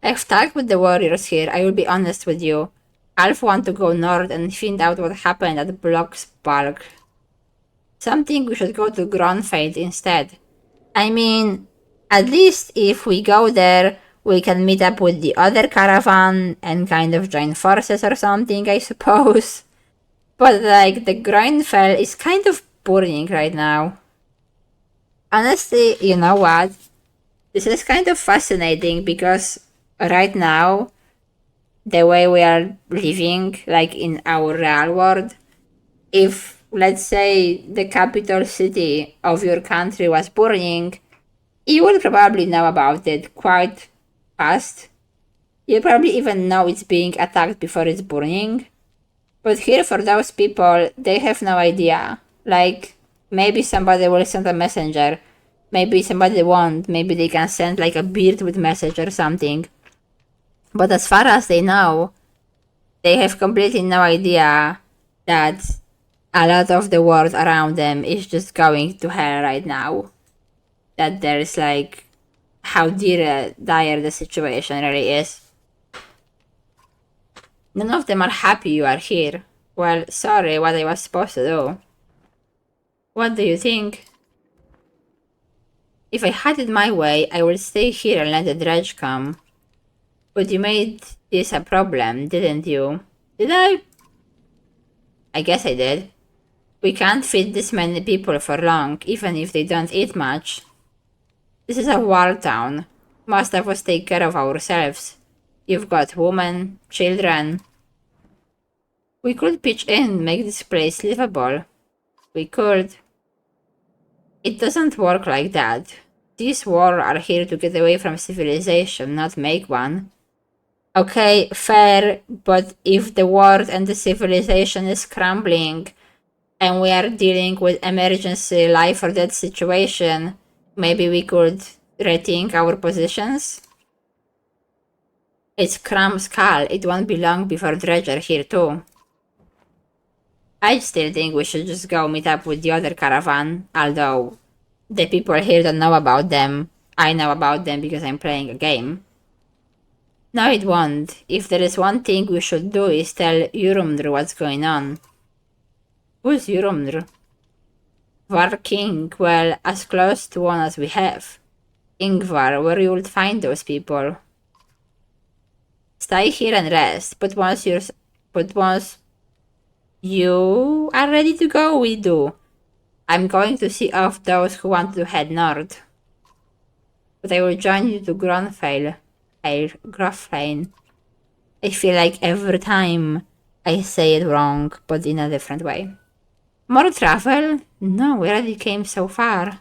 I've talked with the warriors here, I will be honest with you. Alf want to go north and find out what happened at Bloxburg. Some think we should go to Gronfeld instead. I mean, at least if we go there, we can meet up with the other caravan and kind of join forces or something, I suppose. But like, the Gronfeld is kind of burning right now. Honestly, you know what? This is kind of fascinating because right now, the way we are living, like in our real world, if, let's say, the capital city of your country was burning, you would probably know about it quite fast. You probably even know it's being attacked before it's burning. But here, for those people, they have no idea. Like, maybe somebody will send a messenger. Maybe somebody won't. Maybe they can send like a beard with message or something. But as far as they know, they have completely no idea that a lot of the world around them is just going to hell right now. That there's like how dire the situation really is. None of them are happy you are here. Well, sorry, what I was supposed to do. What do you think? If I had it my way, I would stay here and let the dredge come. But you made this a problem, didn't you? Did I? I guess I did. We can't feed this many people for long, even if they don't eat much. This is a war town. Most of us take care of ourselves. You've got women, children. We could pitch in, make this place livable. We could. It doesn't work like that. These war are here to get away from civilization, not make one. Okay, fair, but if the world and the civilization is crumbling, and we are dealing with emergency life or death situation, maybe we could rethink our positions? It's Cram Skull, it won't be long before Dredger here too. I still think we should just go meet up with the other caravan, although the people here don't know about them. I know about them because I'm playing a game. No, it won't. If there is one thing we should do is tell Urumdr what's going on. Who's Urumdr? Var King, well, as close to one as we have. Ingvar, where you would find those people. Stay here and rest, but once you are ready to go, we do. I'm going to see off those who want to head north. But I will join you to Groflane. I feel like every time I say it wrong, but in a different way. More travel? No, we already came so far.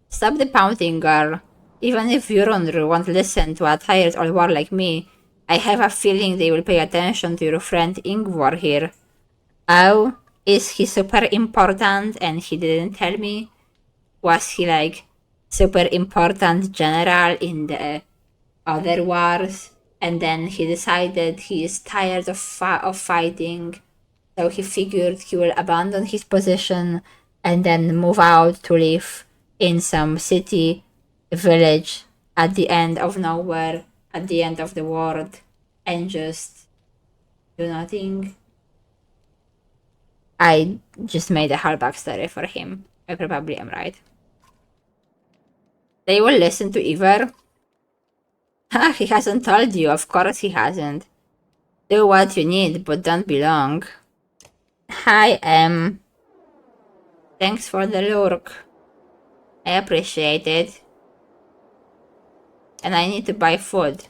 Stop the pounding, girl. Even if Urundr won't listen to a tired old war like me, I have a feeling they will pay attention to your friend Ingvar here. Oh, is he super important and he didn't tell me? Was he like super important general in the other wars? And then he decided he is tired of fighting, so he figured he will abandon his position and then move out to live in some city, village at the end of nowhere, at the end of the world, and just do nothing. I just made a whole backstory for him. I probably am right. They will listen to Ivar. Ha, he hasn't told you. Of course he hasn't. Do what you need, but don't be long. Hi, Em. Thanks for the lurk. I appreciate it. And I need to buy food.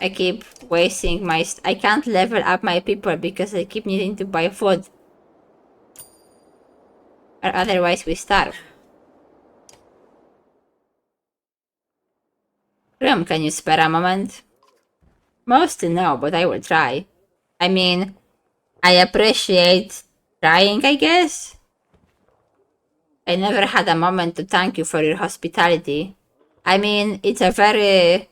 I keep wasting my... I can't level up my people because I keep needing to buy food. Or otherwise we starve. Rum, can you spare a moment? Mostly no, but I will try. I mean, I appreciate trying, I guess. I never had a moment to thank you for your hospitality. I mean, it's a very...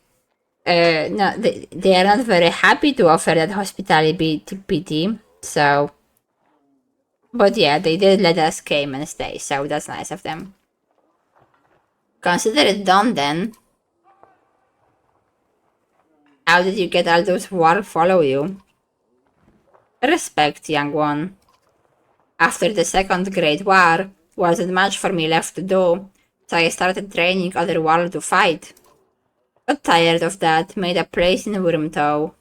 no, they are not very happy to offer that hospitality PT, so... But yeah, they did let us came and stay, so that's nice of them. Consider it done then. How did you get all those war follow you? Respect, young one. After the Second Great War, wasn't much for me left to do, so I started training other war to fight. Got tired of that, made a place in Wurmtow.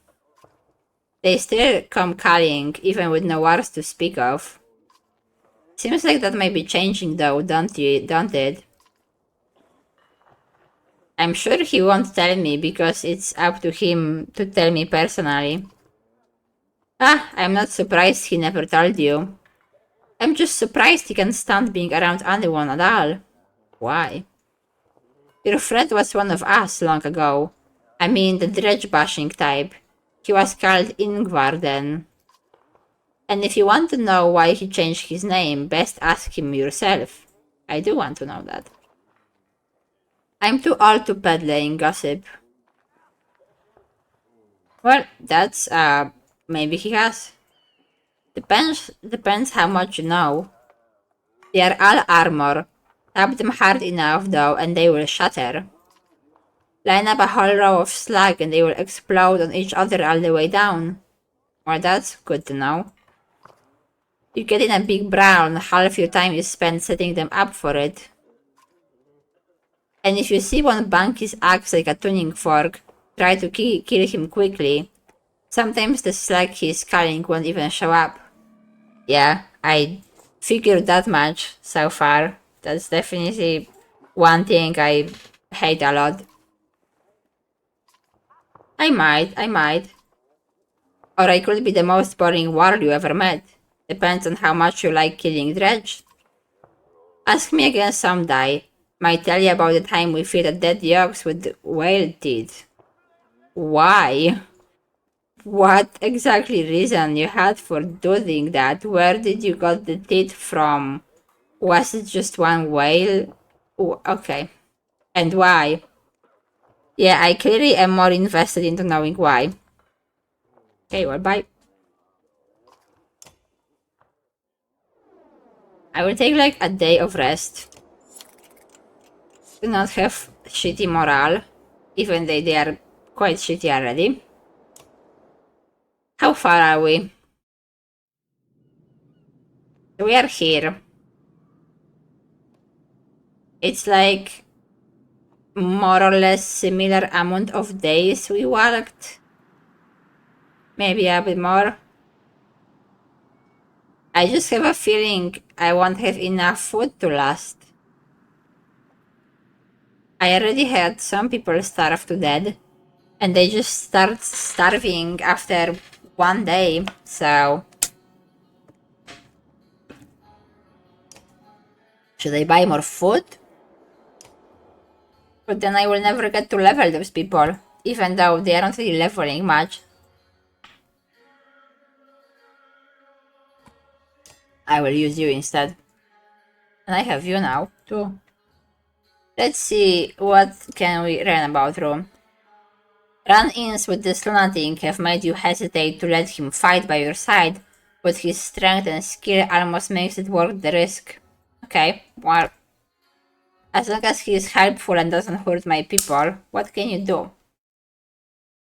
They still come calling, even with no wars to speak of. Seems like that might be changing though, don't it? I'm sure he won't tell me because it's up to him to tell me personally. Ah, I'm not surprised he never told you. I'm just surprised he can stand being around anyone at all. Why? Your friend was one of us long ago. I mean the dredge bashing type. He was called Ingvar then. And if you want to know why he changed his name, best ask him yourself. I do want to know that. I'm too old to peddling gossip. Well, that's, maybe he has. Depends how much you know. They are all armor. Tap them hard enough though and they will shatter. Line up a whole row of slag and they will explode on each other all the way down. Well, that's good to know. You get in a big brown, half your time is spent setting them up for it. And if you see one bang his axe like a tuning fork, try to kill him quickly. Sometimes the slag he's calling won't even show up. Yeah, I figured that much so far. That's definitely one thing I hate a lot. I might. Or I could be the most boring warrior you ever met. Depends on how much you like killing dredge. Ask me again someday. Might tell you about the time we fed a dead ox with whale teeth. Why? What exactly reason you had for doing that? Where did you got the teeth from? Was it just one whale? Okay. And why? Yeah, I clearly am more invested into knowing why. Okay, well, bye. I will take like a day of rest. Do not have shitty morale, even though they are quite shitty already. How far are we? We are here. It's like more or less similar amount of days we walked. Maybe a bit more. I just have a feeling I won't have enough food to last. I already had some people starve to death, and they just start starving after one day, so... Should I buy more food? But then I will never get to level those people, even though they aren't really leveling much. I will use you instead. And I have you now, too. Let's see, what can we learn about Rome? Run-ins with this lunatic have made you hesitate to let him fight by your side, but his strength and skill almost makes it worth the risk. Okay, well, as long as he is helpful and doesn't hurt my people, what can you do?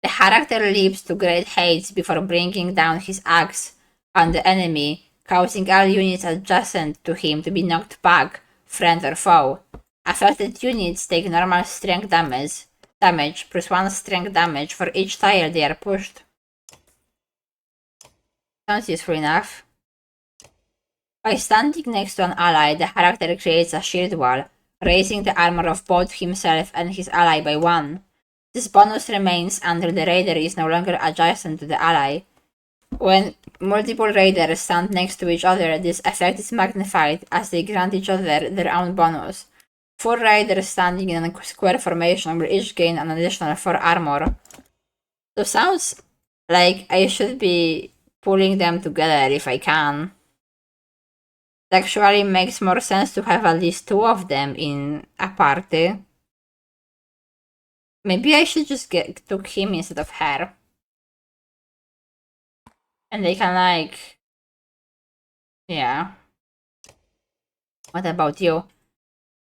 The character leaps to great heights before bringing down his axe on the enemy, causing all units adjacent to him to be knocked back, friend or foe. Affected units take normal strength damage plus 1 strength damage for each tile they are pushed. Sounds useful enough. By standing next to an ally, the character creates a shield wall, raising the armor of both himself and his ally by 1. This bonus remains until the raider is no longer adjacent to the ally. When multiple raiders stand next to each other, this effect is magnified as they grant each other their own bonus. 4 raiders standing in a square formation will each gain an additional 4 armor. So sounds like I should be pulling them together if I can. It actually makes more sense to have at least 2 of them in a party. Maybe I should just took him instead of her. And they can like... Yeah. What about you?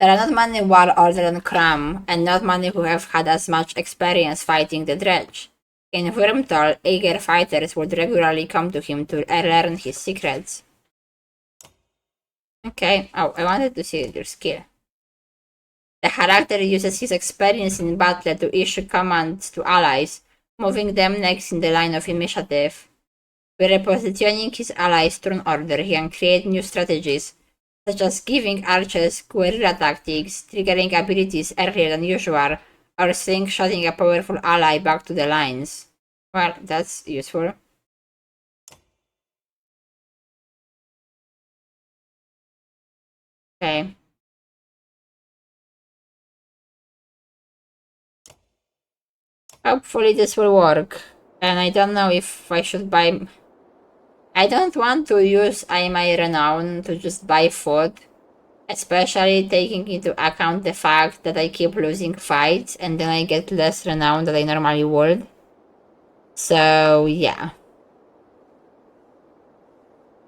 There are not many war older than Cram, and not many who have had as much experience fighting the dredge. In Wormtal, eager fighters would regularly come to him to learn his secrets. Okay, oh, I wanted to see your skill. The character uses his experience in battle to issue commands to allies, moving them next in the line of initiative. By repositioning his allies' turn order, he can create new strategies, such as giving archers guerrilla tactics, triggering abilities earlier than usual, or slingshotting a powerful ally back to the lines. Well, that's useful. Okay. Hopefully this will work. And I don't know if I should buy... I don't want to use my renown to just buy food. Especially taking into account the fact that I keep losing fights and then I get less renown than I normally would. So, yeah.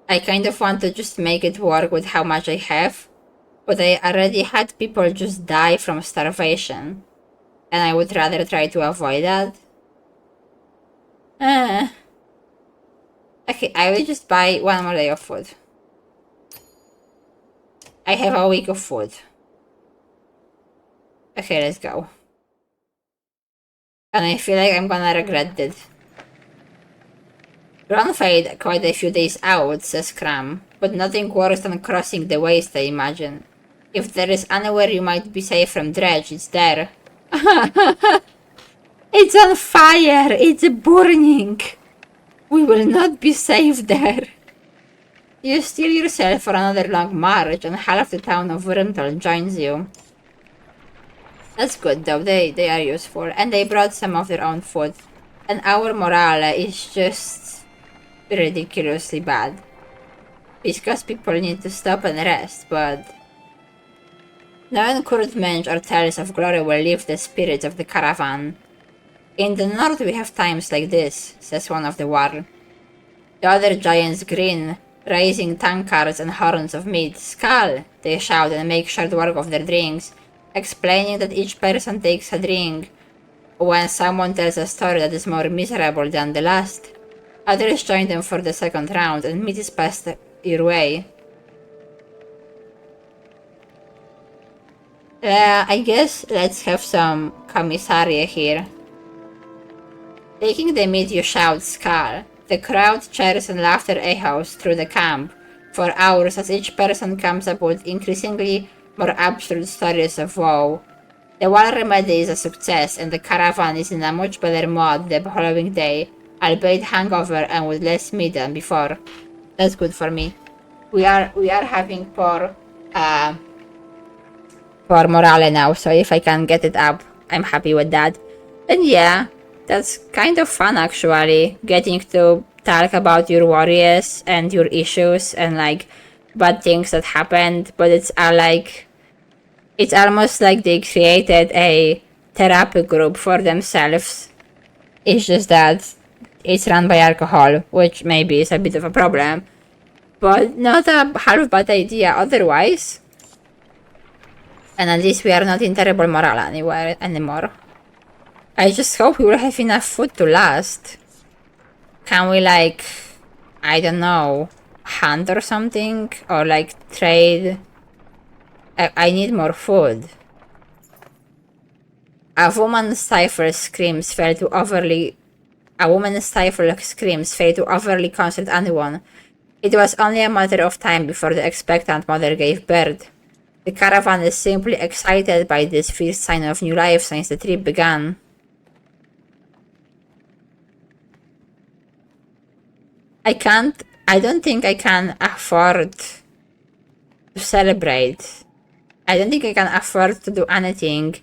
I kind of want to just make it work with how much I have. But I already had people just die from starvation. And I would rather try to avoid that. Okay, I will just buy 1 more day of food. I have a week of food. Okay, let's go. And I feel like I'm gonna regret it. Run fade quite a few days out, says Cram, but nothing worse than crossing the waste, I imagine. If there is anywhere you might be safe from dredge, it's there. It's on fire! It's burning! We will not be safe there. You steel yourself for another long march, and half the town of Wurmtal joins you. That's good though, they are useful, and they brought some of their own food. And our morale is just ridiculously bad. Because people need to stop and rest, but no encouragement or tales of glory will lift the spirits of the caravan. In the north we have times like this, says one of the war. The other giants grin, raising tankards and horns of meat. Skull, they shout and make short work of their drinks, explaining that each person takes a drink when someone tells a story that is more miserable than the last. Others join them for the second round, and meat is passed your way. I guess let's have some commissariat here. Taking the meat, you shout Skull. The crowd cheers and laughter echoes through the camp for hours as each person comes up with increasingly more absurd stories of woe. The wall remedy is a success, and the caravan is in a much better mood the following day, albeit hangover and with less meat than before. That's good for me. We are having poor morale now, so if I can get it up, I'm happy with that. And yeah, that's kind of fun actually, getting to talk about your worries and your issues and like bad things that happened, but it's almost like they created a therapy group for themselves. It's just that it's run by alcohol, which maybe is a bit of a problem, but not a half bad idea otherwise. And at least we are not in terrible morale anymore. I just hope we will have enough food to last. Can we like, I don't know, hunt or something? Or like trade? I need more food. A woman's stifled screams fail to overly concert anyone. It was only a matter of time before the expectant mother gave birth. The caravan is simply excited by this first sign of new life since the trip began. I don't think I can afford to celebrate. I don't think I can afford to do anything,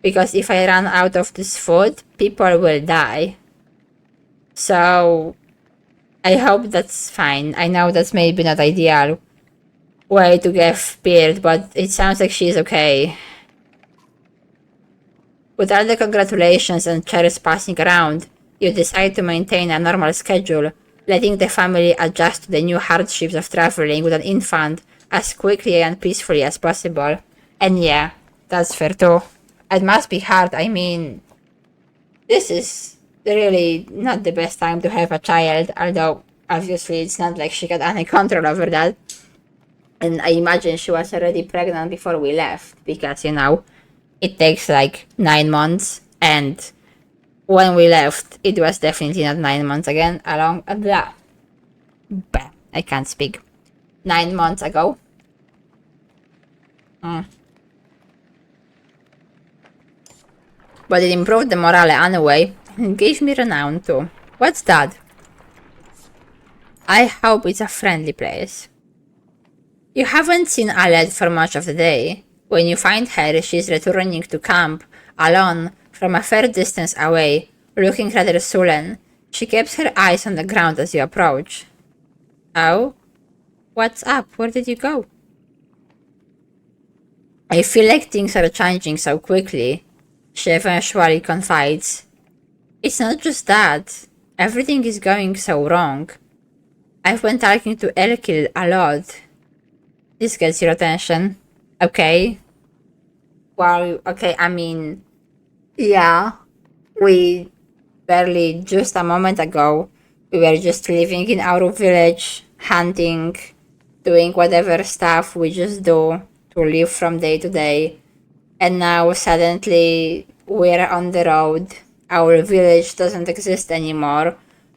because if I run out of this food, people will die. So, I hope that's fine. I know that's maybe not ideal way to give birth, but it sounds like she's okay. With all the congratulations and cheers passing around, you decide to maintain a normal schedule, letting the family adjust to the new hardships of traveling with an infant as quickly and peacefully as possible. And yeah, that's fair too. It must be hard. I mean, this is really not the best time to have a child, although obviously it's not like she got any control over that. And I imagine she was already pregnant before we left, because, you know, it takes like 9 months, and when we left, it was definitely not 9 months again, I can't speak. 9 months ago. But it improved the morale anyway, and gave me renown too. What's that? I hope it's a friendly place. You haven't seen Aled for much of the day. When you find her, she's returning to camp, alone, from a fair distance away, looking rather sullen. She keeps her eyes on the ground as you approach. Oh? What's up? Where did you go? I feel like things are changing so quickly, she eventually confides. It's not just that. Everything is going so wrong. I've been talking to Elkil a lot. This gets your attention. Okay. Well, okay, I mean, yeah. We barely, just a moment ago, we were just living in our village, hunting, doing whatever stuff we just do to live from day to day. And now suddenly we're on the road. Our village doesn't exist anymore.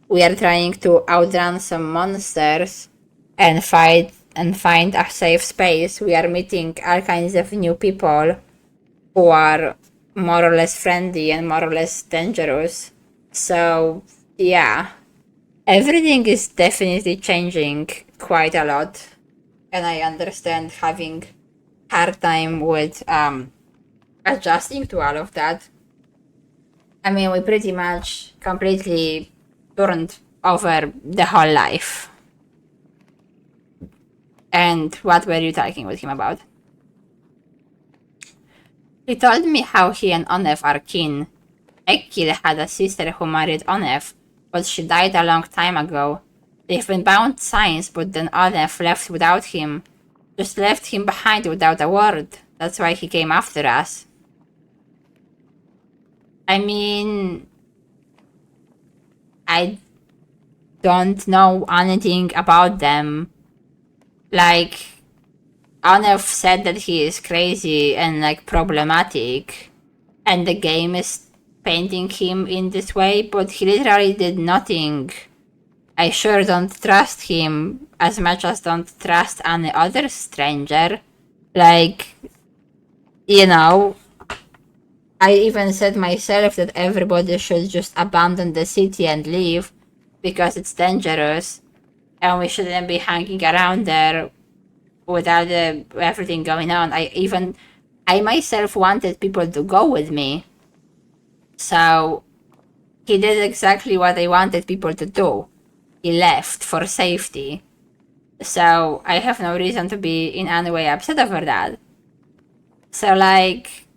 We are trying to outrun some monsters and find a safe space. We are meeting all kinds of new people who are more or less friendly and more or less dangerous. So, yeah. Everything is definitely changing quite a lot. And I understand having hard time with adjusting to all of that. I mean, we pretty much completely turned over the whole life. And what were you talking with him about? He told me how he and Onef are kin. Ekil had a sister who married Onef, but she died a long time ago. They've been bound since, but then Onef left without him. Just left him behind without a word. That's why he came after us. I mean, I don't know anything about them. Like, Onef said that he is crazy and like problematic, and the game is painting him in this way, but he literally did nothing. I sure don't trust him as much as don't trust any other stranger. Like, you know, I even said myself that everybody should just abandon the city and leave because it's dangerous and we shouldn't be hanging around there without everything going on. I myself wanted people to go with me. So he did exactly what I wanted people to do. He left for safety. So I have no reason to be in any way upset over that. So like,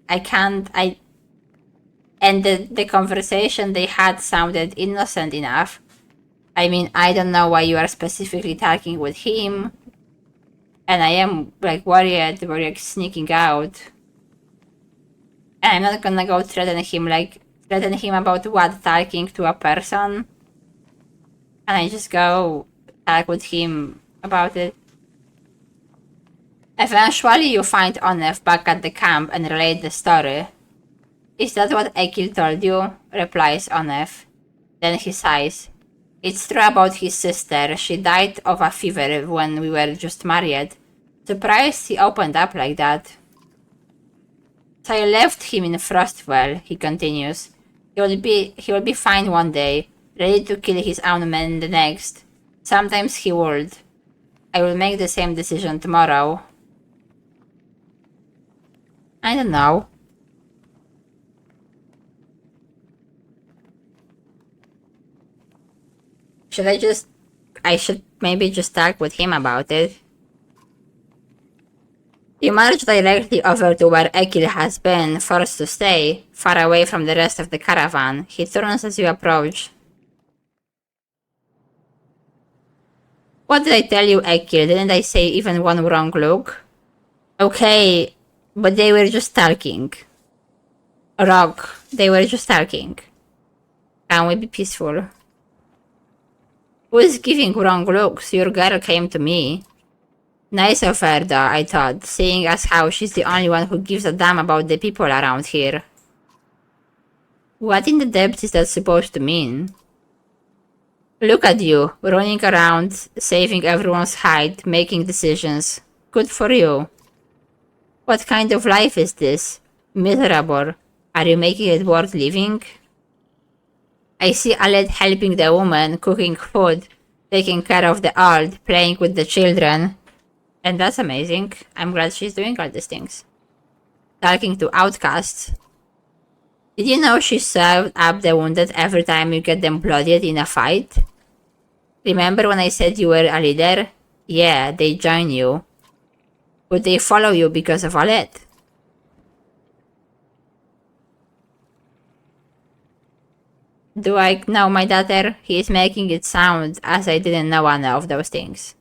and the conversation they had sounded innocent enough. I mean, I don't know why you are specifically talking with him. And I am like worried about like sneaking out. And I'm not gonna go threaten him about what, talking to a person. And I just go talk with him about it. Eventually you find Onef back at the camp and relate the story. Is that what Ekil told you? Replies Onef. Then he sighs. It's true about his sister. She died of a fever when we were just married. Surprised he opened up like that. So I left him in Frostwell, he continues. He will be fine one day, ready to kill his own men the next. Sometimes he would. I will make the same decision tomorrow. I don't know. I should maybe just talk with him about it. You march directly over to where Ekil has been forced to stay, far away from the rest of the caravan. He turns as you approach. What did I tell you, Ekil? Didn't I say even one wrong look? Okay, but they were just talking. Rock, they were just talking. Can we be peaceful? Who is giving wrong looks? Your girl came to me. Nice of her, though, I thought, seeing as how she's the only one who gives a damn about the people around here. What in the depths is that supposed to mean? Look at you, running around, saving everyone's hide, making decisions. Good for you. What kind of life is this? Miserable. Are you making it worth living? I see Alet helping the woman, cooking food, taking care of the old, playing with the children. And that's amazing. I'm glad she's doing all these things. Talking to outcasts. Did you know she served up the wounded every time you get them bloodied in a fight? Remember when I said you were a leader? Yeah, they join you. Would they follow you because of Alet? Do I know my daughter? He is making it sound as I didn't know any of those things.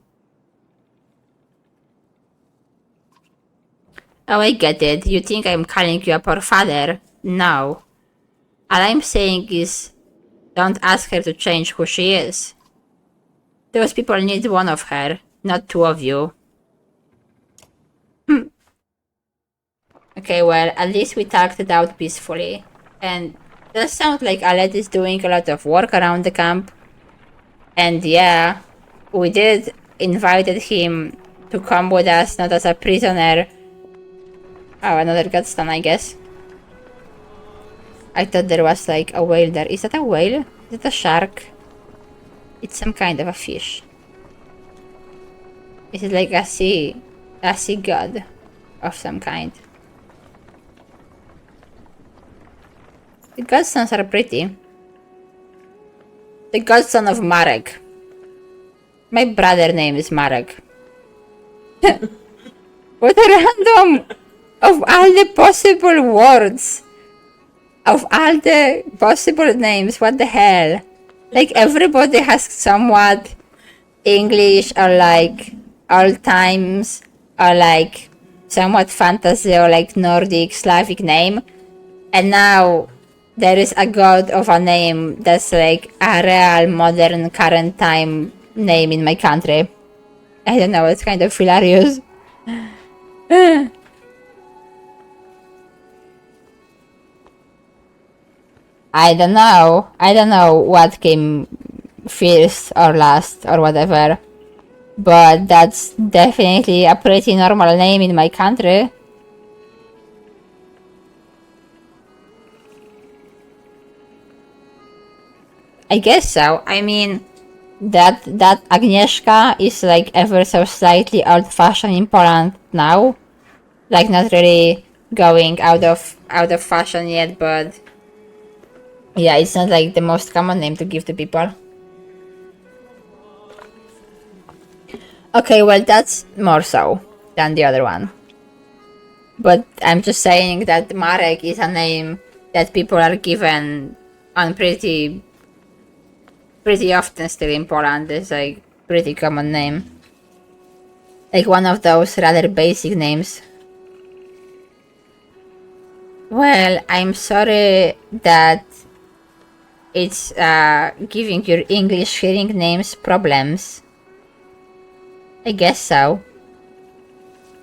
Oh, I get it. You think I'm calling you a poor father? No. All I'm saying is, don't ask her to change who she is. Those people need one of her, not two of you. Okay, well, at least we talked it out peacefully. And it does sound like Alet is doing a lot of work around the camp. And yeah, we did invited him to come with us, not as a prisoner. Oh, another Godstone, I guess. I thought there was like a whale there. Is that a whale? Is it a shark? It's some kind of a fish. Is it like a sea god of some kind? The godsons are pretty. The godson of Marek. My brother name is Marek. What a random! Of all the possible words, of all the possible names, what the hell? Like everybody has somewhat English or like old times or like somewhat fantasy or like Nordic Slavic name, and now there is a god of a name that's like a real modern current time name in my country. I don't know, it's kind of hilarious. I don't know. I don't know what came first or last or whatever. But that's definitely a pretty normal name in my country. I guess so. I mean, that Agnieszka is like ever so slightly old-fashioned in Poland now. Like not really going out of fashion yet, but yeah, it's not like the most common name to give to people. Okay, well that's more so than the other one. But I'm just saying that Marek is a name that people are given on pretty often still in Poland. It's like pretty common name. Like one of those rather basic names. Well, I'm sorry that it's giving your English hearing names problems. I guess so.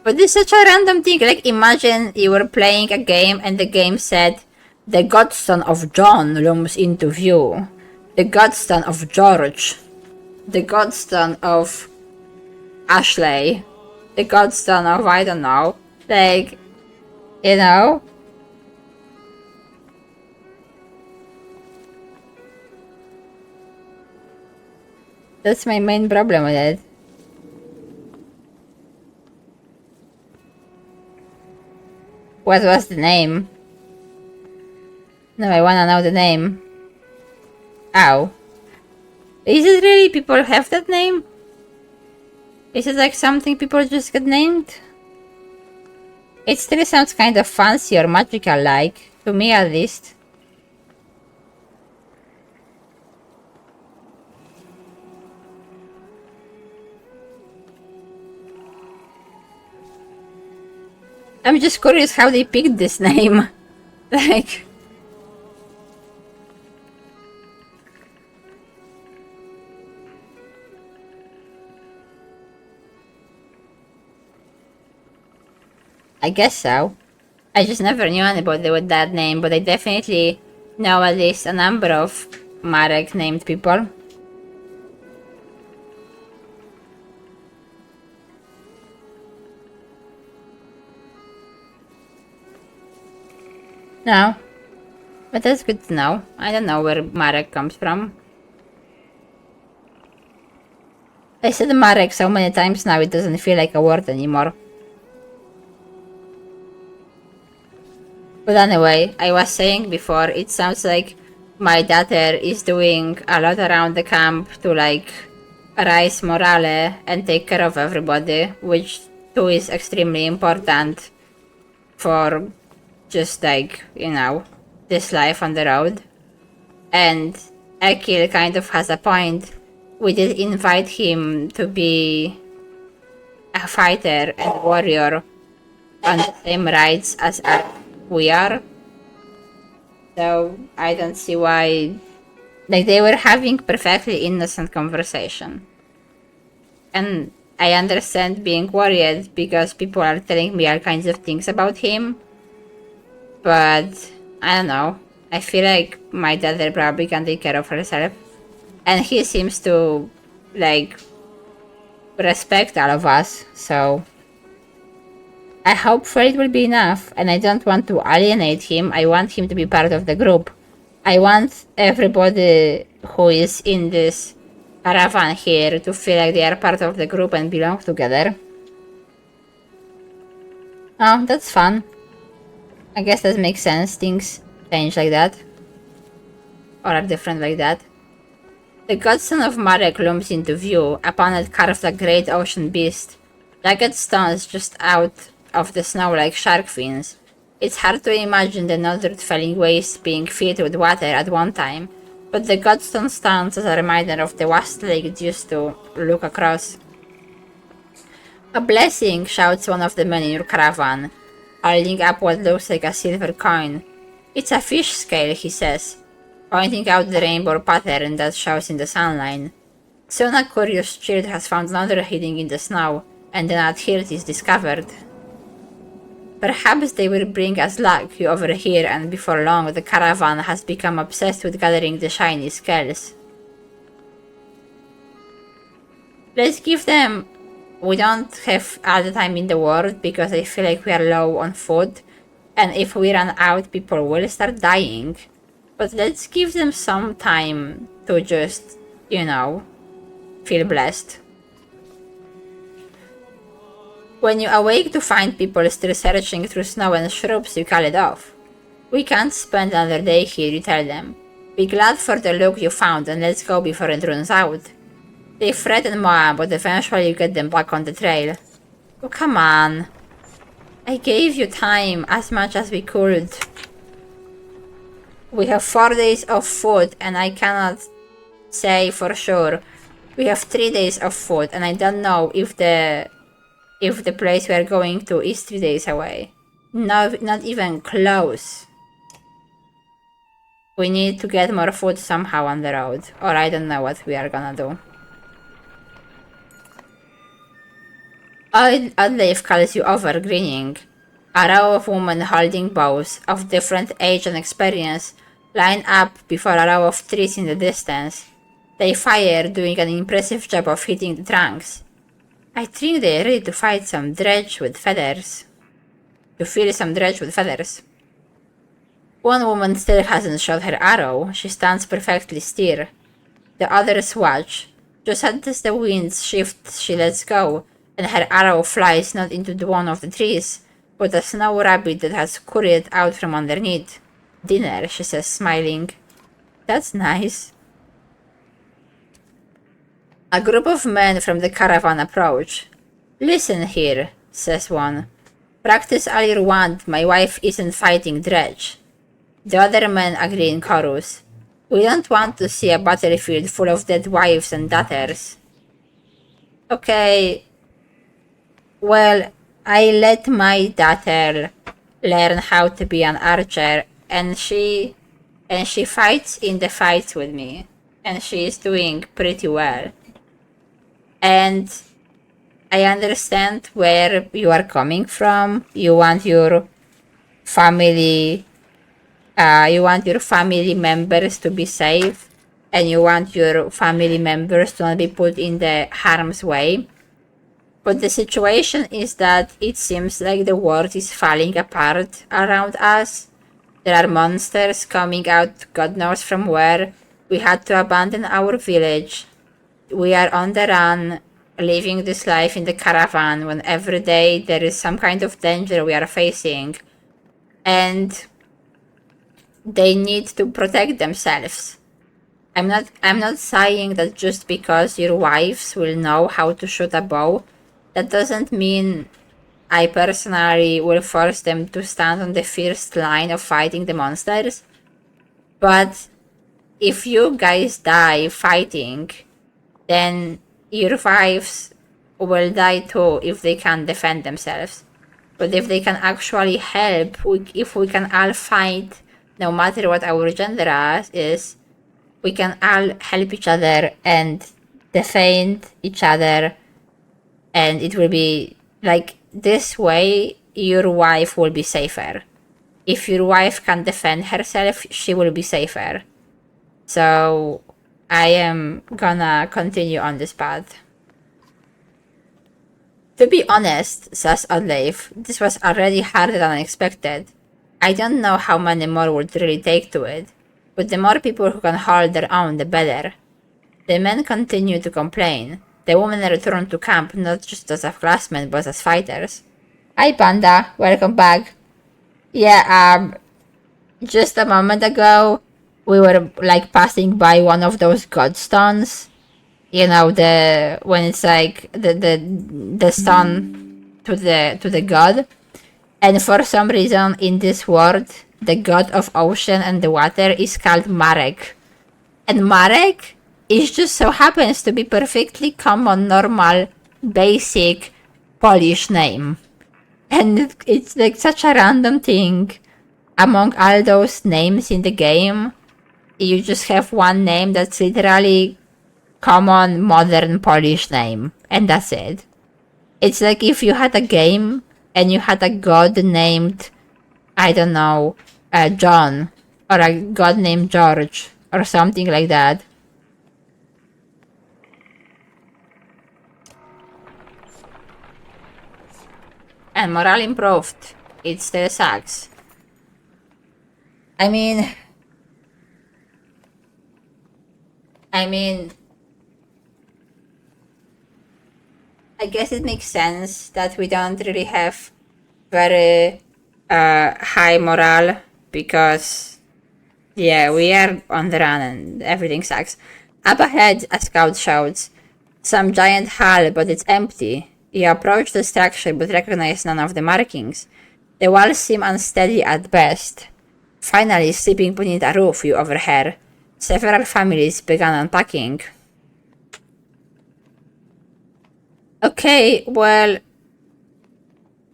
But it's such a random thing. Like, imagine you were playing a game and the game said, "The godson of John looms into view. The godson of George. The godson of Ashley. The godson of I don't know." Like, you know? That's my main problem with it. What was the name? No, I wanna know the name. Ow. Is it really people have that name? Is it like something people just get named? It still sounds kind of fancy or magical like, to me at least. I'm just curious how they picked this name. Like... I guess so. I just never knew anybody with that name, but I definitely know at least a number of Marek named people. No. But that's good to know. I don't know where Marek comes from. I said Marek so many times now it doesn't feel like a word anymore. But anyway, I was saying before, it sounds like my daughter is doing a lot around the camp to like raise morale and take care of everybody, which too is extremely important for just like, you know, this life on the road. And Ekil kind of has a point. We did invite him to be a fighter and warrior on the same rights as we are. So I don't see why... Like, they were having perfectly innocent conversation. And I understand being worried because people are telling me all kinds of things about him. But I don't know. I feel like my daughter probably can take care of herself. And he seems to, like, respect all of us. So I hope Fred will be enough, and I don't want to alienate him. I want him to be part of the group. I want everybody who is in this caravan here to feel like they are part of the group and belong together. Oh, that's fun. I guess that makes sense. Things change like that. Or are different like that. The godson of Marek looms into view. Upon it carved a great ocean beast. Jagged stones just out of the snow like shark fins. It's hard to imagine the northward-falling waste being filled with water at one time, but the godstone stands as a reminder of the vast lake it used to look across. A blessing, shouts one of the men in your caravan, holding up what looks like a silver coin. It's a fish scale, he says, pointing out the rainbow pattern that shows in the sunline. Soon a curious child has found another hiding in the snow, and then a third is discovered. Perhaps they will bring us luck, you overhear, and before long the caravan has become obsessed with gathering the shiny scales. Let's give them... We don't have all the time in the world because I feel like we are low on food, and if we run out people will start dying. But let's give them some time to just, you know, feel blessed. When you awake to find people still searching through snow and shrubs, you call it off. We can't spend another day here, you tell them. Be glad for the look you found and let's go before it runs out. They fret and moan, but eventually you get them back on the trail. Oh, come on. I gave you time as much as we could. We have 4 days of food and I cannot say for sure. We have 3 days of food and I don't know if the place we are going to is 3 days away. No, not even close. We need to get more food somehow on the road, or I don't know what we are gonna do. Oddleif calls you over, grinning. A row of women holding bows, of different age and experience, line up before a row of trees in the distance. They fire, doing an impressive job of hitting the trunks. I think they're ready to fight some dredge with feathers. To feel some dredge with feathers. One woman still hasn't shot her arrow. She stands perfectly still. The others watch. Just as the winds shift, she lets go, and her arrow flies not into one of the trees, but a snow rabbit that has scurried out from underneath. Dinner, she says, smiling. That's nice. A group of men from the caravan approach. Listen here, says one. Practice all you want, my wife isn't fighting dredge. The other men agree in chorus. We don't want to see a battlefield full of dead wives and daughters. Okay. Well, I let my daughter learn how to be an archer, and she fights in the fights with me, and she is doing pretty well. And I understand where you are coming from. You want your family members to be safe, and you want your family members to not be put in the harm's way. But the situation is that it seems like the world is falling apart around us. There are monsters coming out God knows from where. We had to abandon our village. We are on the run, living this life in the caravan when every day there is some kind of danger we are facing. And they need to protect themselves. I'm not saying that just because your wives will know how to shoot a bow, that doesn't mean I personally will force them to stand on the first line of fighting the monsters. But if you guys die fighting, then your wives will die too if they can't defend themselves. But if they can actually help, if we can all fight, no matter what our gender is, we can all help each other and defend each other, and it will be like this way your wife will be safer. If your wife can defend herself, she will be safer. So I am gonna continue on this path. To be honest, says Oddleif, this was already harder than expected. I don't know how many more would really take to it, but the more people who can hold their own, the better. The men continued to complain. The women returned to camp not just as classmen, but as fighters. Hi Panda, welcome back. Yeah, just a moment ago, we were like passing by one of those godstones. You know, when it's like the stone to the god. And for some reason in this world, the god of ocean and the water is called Marek. And Marek is just so happens to be perfectly common, normal, basic Polish name. And it's like such a random thing. Among all those names in the game, you just have one name that's literally common modern Polish name. And that's it. It's like if you had a game and you had a god named, I don't know, John, or a god named George, or something like that. And morale improved. It still sucks. I mean, I guess it makes sense that we don't really have very high morale because, yeah, we are on the run and everything sucks. Up ahead, a scout shouts, some giant hall, but it's empty. You approach the structure but recognize none of the markings. The walls seem unsteady at best. Finally, sleeping beneath a roof, you overhear. Several families began unpacking. Okay, well,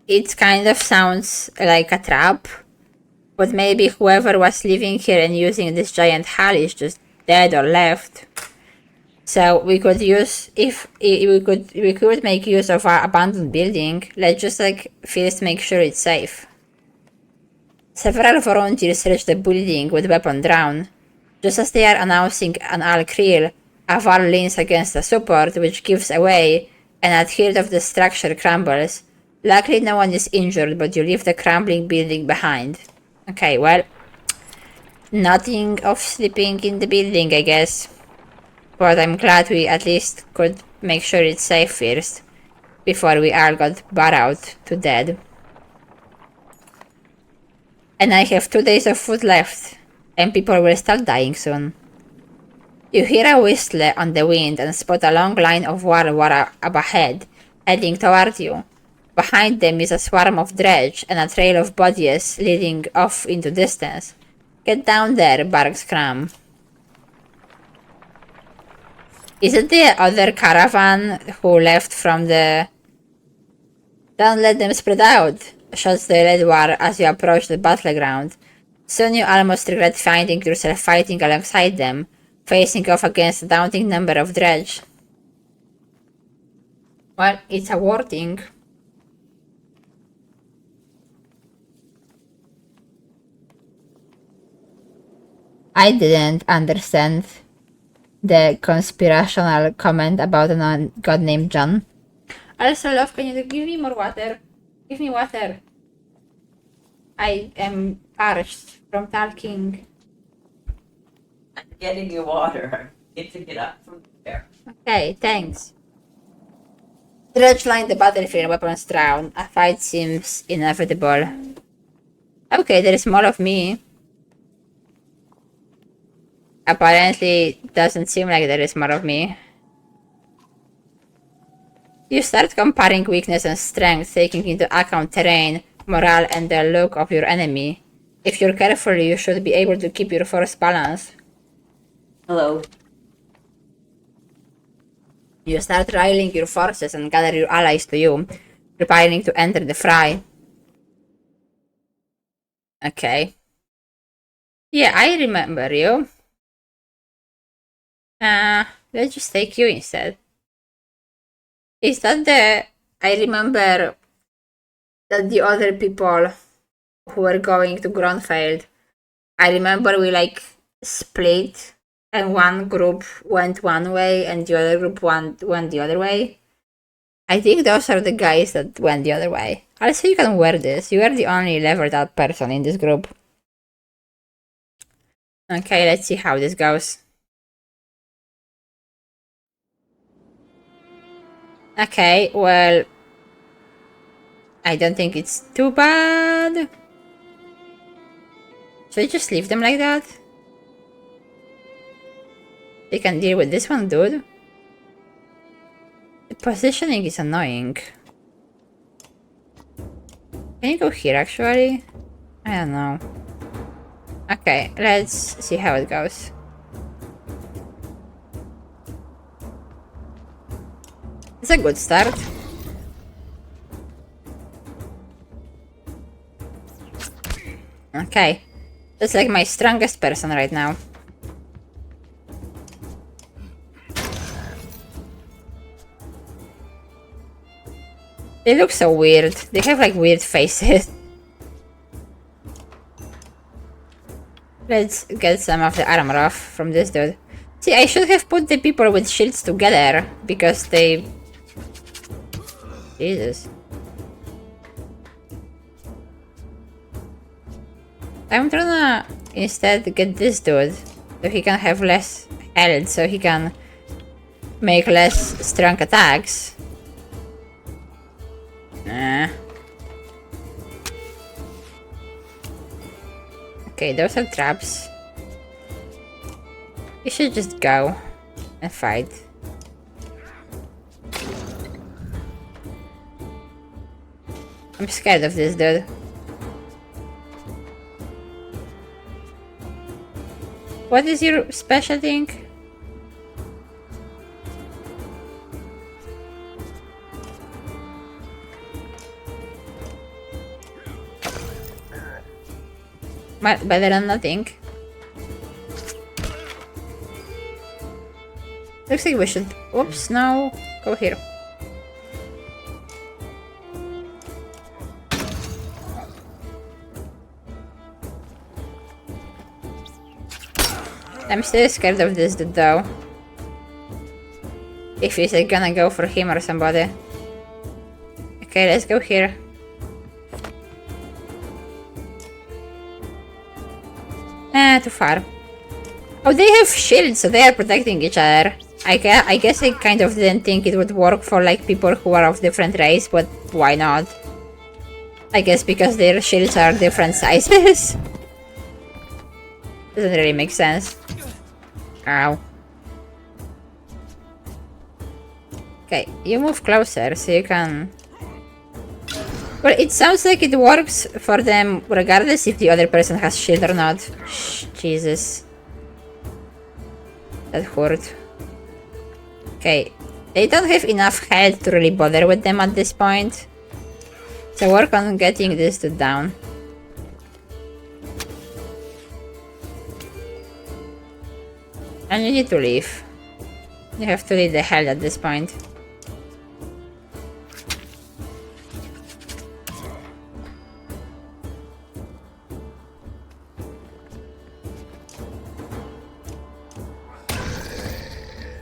it kind of sounds like a trap, but maybe whoever was living here and using this giant hall is just dead or left. So we could use, if we could make use of our abandoned building. Let's just like first make sure it's safe. Several volunteers reach the building with weapon drawn. Just as they are announcing an all-creel, a wall leans against a support which gives away, and a third of the structure crumbles. Luckily no one is injured, but you leave the crumbling building behind. Okay, well, nothing of sleeping in the building, I guess. But I'm glad we at least could make sure it's safe first, before we all got burrowed to death. And I have 2 days of food left, and people will start dying soon. You hear a whistle on the wind and spot a long line of war up ahead, heading toward you. Behind them is a swarm of dredge and a trail of bodies leading off into distance. Get down there, barks Cram. Is it the other caravan who left from the... Don't let them spread out, shouts the Red War as you approach the battleground. Soon you almost regret finding yourself fighting alongside them, facing off against a daunting number of dredge. Well, it's a war thing. I didn't understand the conspirational comment about a god named John. Also, love, can you give me more water? Give me water. I am parched from talking. I'm getting you water. I get to get up from there. Okay, thanks. Dredge line the battlefield, weapons drawn. A fight seems inevitable. Okay, there is more of me. Apparently, doesn't seem like there is more of me. You start comparing weakness and strength, taking into account terrain, morale, and the look of your enemy. If you're careful, you should be able to keep your force balanced. Hello. You start rallying your forces and gather your allies to you, preparing to enter the fray. Okay. Yeah, I remember you. Let's just take you instead. Is that the... I remember that the other people who were going to Grunfeld, I remember we like split and one group went one way and the other group went the other way. I think those are the guys that went the other way. Also, you can wear this. You are the only leveled up person in this group. Okay, let's see how this goes. Okay, well, I don't think it's too bad. Should I just leave them like that? They can deal with this one, dude. The positioning is annoying. Can you go here, actually? I don't know. Okay, let's see how it goes. It's a good start. Okay. That's like my strongest person right now. They look so weird. They have like weird faces. Let's get some of the armor off from this dude. See, I should have put the people with shields together because they... Jesus. I'm trying to instead get this dude so he can have less health, so he can make less strong attacks. Okay, those are traps. You should just go and fight. I'm scared of this dude. What is your special thing? Better than nothing. Looks like we should... Oops, no. Go here. I'm still scared of this dude though. If he's like, gonna go for him or somebody. Okay, let's go here. Too far. Oh, they have shields, so they are protecting each other. I guess I kind of didn't think it would work for like people who are of different race, but why not? I guess because their shields are different sizes. Doesn't really make sense. Ow. Okay, you move closer so you can... Well, it sounds like it works for them regardless if the other person has shield or not. Shh, Jesus. That hurt. Okay, they don't have enough health to really bother with them at this point. So work on getting this dude down. And you need to leave. You have to leave the hell at this point.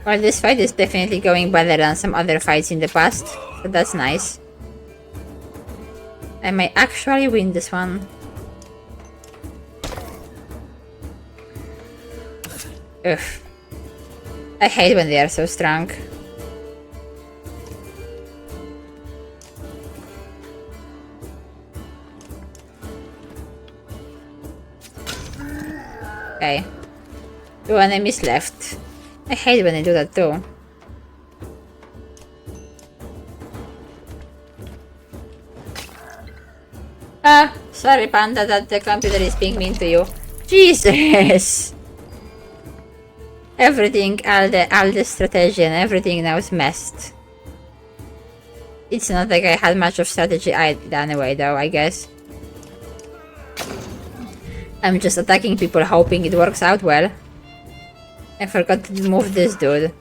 Well, this fight is definitely going better than some other fights in the past, so that's nice. I might actually win this one. Ugh. I hate when they are so strong. Okay. 2 enemies left. I hate when they do that too. Ah, sorry Panda that the computer is being mean to you. Jesus! Everything, all the strategy and everything now is messed. It's not like I had much of strategy anyway though, I guess. I'm just attacking people hoping it works out well. I forgot to move this dude.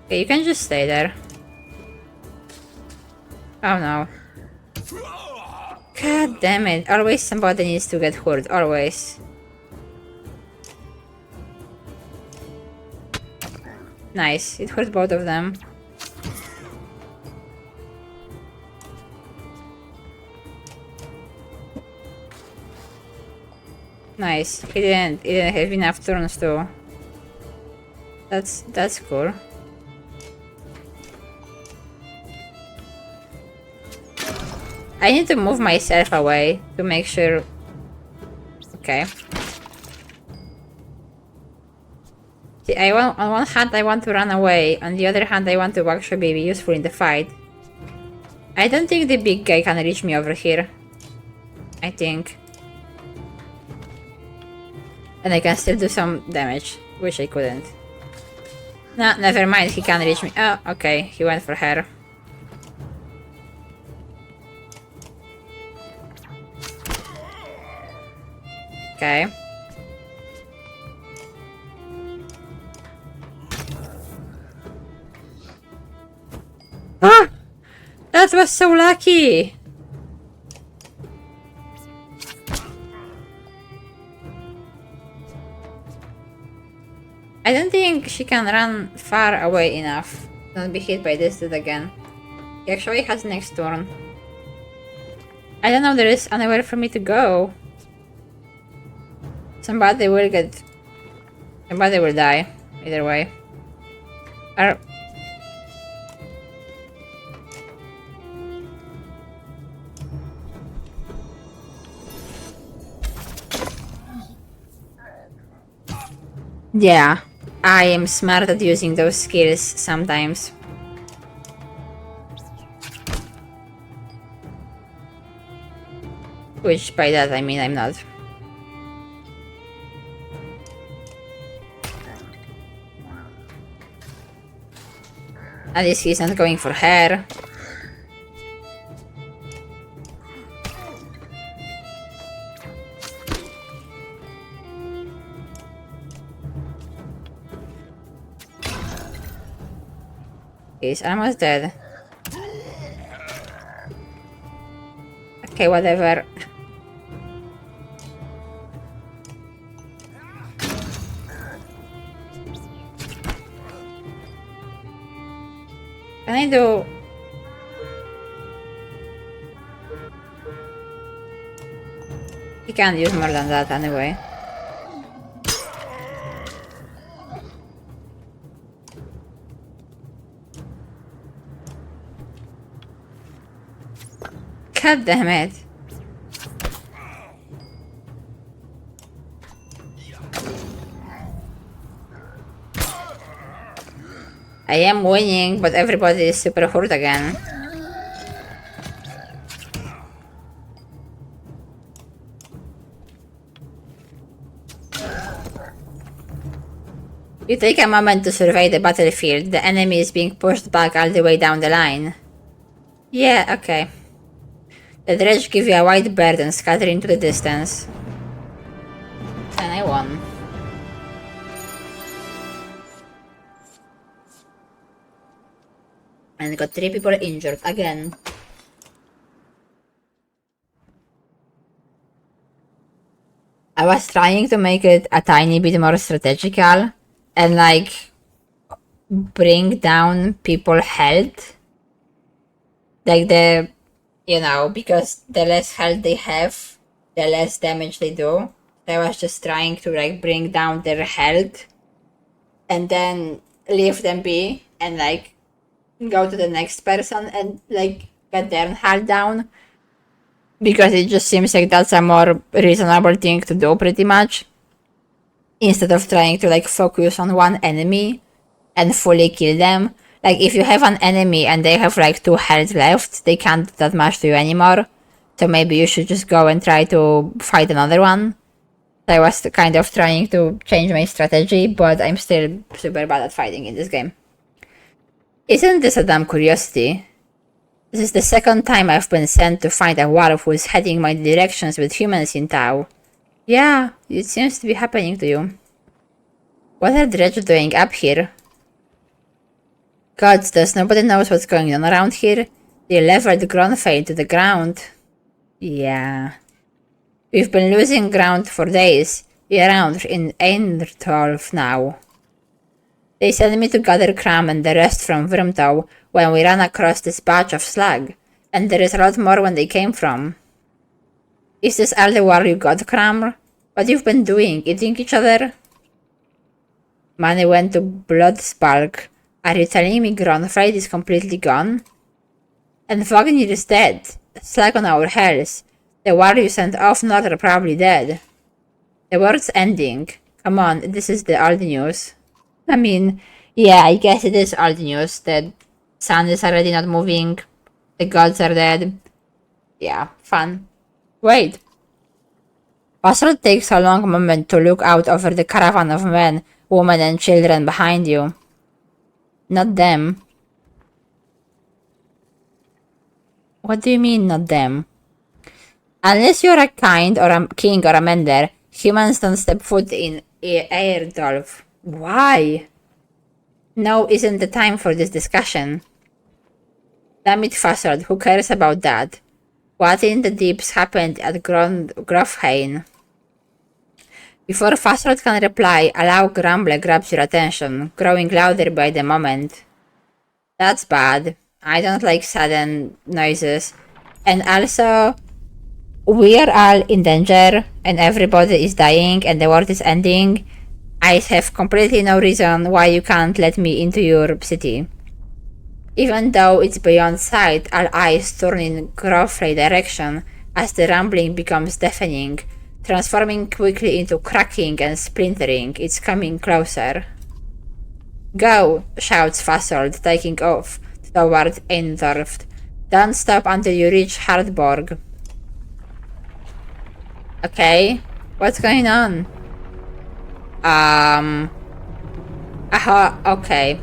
Okay, you can just stay there. Oh no. God damn it, always somebody needs to get hurt, always. Nice, it hurt both of them. Nice. He didn't have enough turns to. That's cool. I need to move myself away to make sure. Okay. See, on one hand I want to run away, on the other hand I want to actually be useful in the fight. I don't think the big guy can reach me over here. I think. And I can still do some damage, which I couldn't. No, never mind, he can reach me. Oh, okay, he went for her. Okay. Ah! That was so lucky! I don't think she can run far away enough. Don't be hit by this dude again. He actually has next turn. I don't know if there is anywhere for me to go. Somebody will die. Either way. Yeah, I am smart at using those skills sometimes. Which by that I mean I'm not. At least he's not going for her. He's almost dead. Okay, whatever. Can I do... He can't use more than that anyway. God damn it. I am winning, but everybody is super hurt again. You take a moment to survey the battlefield. The enemy is being pushed back all the way down the line. Yeah, okay. The dredge give you a wide berth and scatter into the distance. And I won. And got 3 people injured again. I was trying to make it a tiny bit more strategical and like bring down people's health. Like the, you know, because the less health they have, the less damage they do. I was just trying to like bring down their health and then leave them be and like go to the next person and like get their health down. Because it just seems like that's a more reasonable thing to do pretty much. Instead of trying to like focus on one enemy and fully kill them. Like if you have an enemy and they have like 2 health left, they can't do that much to you anymore. So maybe you should just go and try to fight another one. I was kind of trying to change my strategy, but I'm still super bad at fighting in this game. Isn't this a dumb curiosity? This is the second time I've been sent to find a dwarf who is heading my directions with humans in tow. Yeah, it seems to be happening to you. What are the dredge doing up here? Gods, does nobody knows what's going on around here? They leveled Gronfane to the ground. Yeah. We've been losing ground for days. We're around in Einrtolf now. They sent me to gather Cram and the rest from Vrimtow when we ran across this batch of slag, and there is a lot more when they came from. Is this all the war you got, Cram? What you've been doing? Eating each other? Money went to Bloodspark. Are you telling me Gronfried is completely gone? And Vagnir is dead. Slag on our heads. The war you sent off north are probably dead. The world's ending. Come on, this is the old news. I mean, yeah, I guess it is old news. The sun is already not moving. The gods are dead. Yeah, fun. Wait. Basalt takes a long moment to look out over the caravan of men, women, and children behind you. Not them. What do you mean, not them? Unless you're a kind or a king or a mender, humans don't step foot in Eirdolf. Why? Now isn't the time for this discussion. Damn it, Fasold, who cares about that? What in the deeps happened at Grofheim? Before Fasold can reply, a loud grumble grabs your attention, growing louder by the moment. That's bad. I don't like sudden noises. And also, we are all in danger, and everybody is dying, and the world is ending. I have completely no reason why you can't let me into your city. Even though it's beyond sight, all eyes turn in Grofrey direction as the rumbling becomes deafening, transforming quickly into cracking and splintering. It's coming closer. Go, shouts Fasold, taking off toward Eindorf. Don't stop until you reach Hardborg. Okay, what's going on? Okay.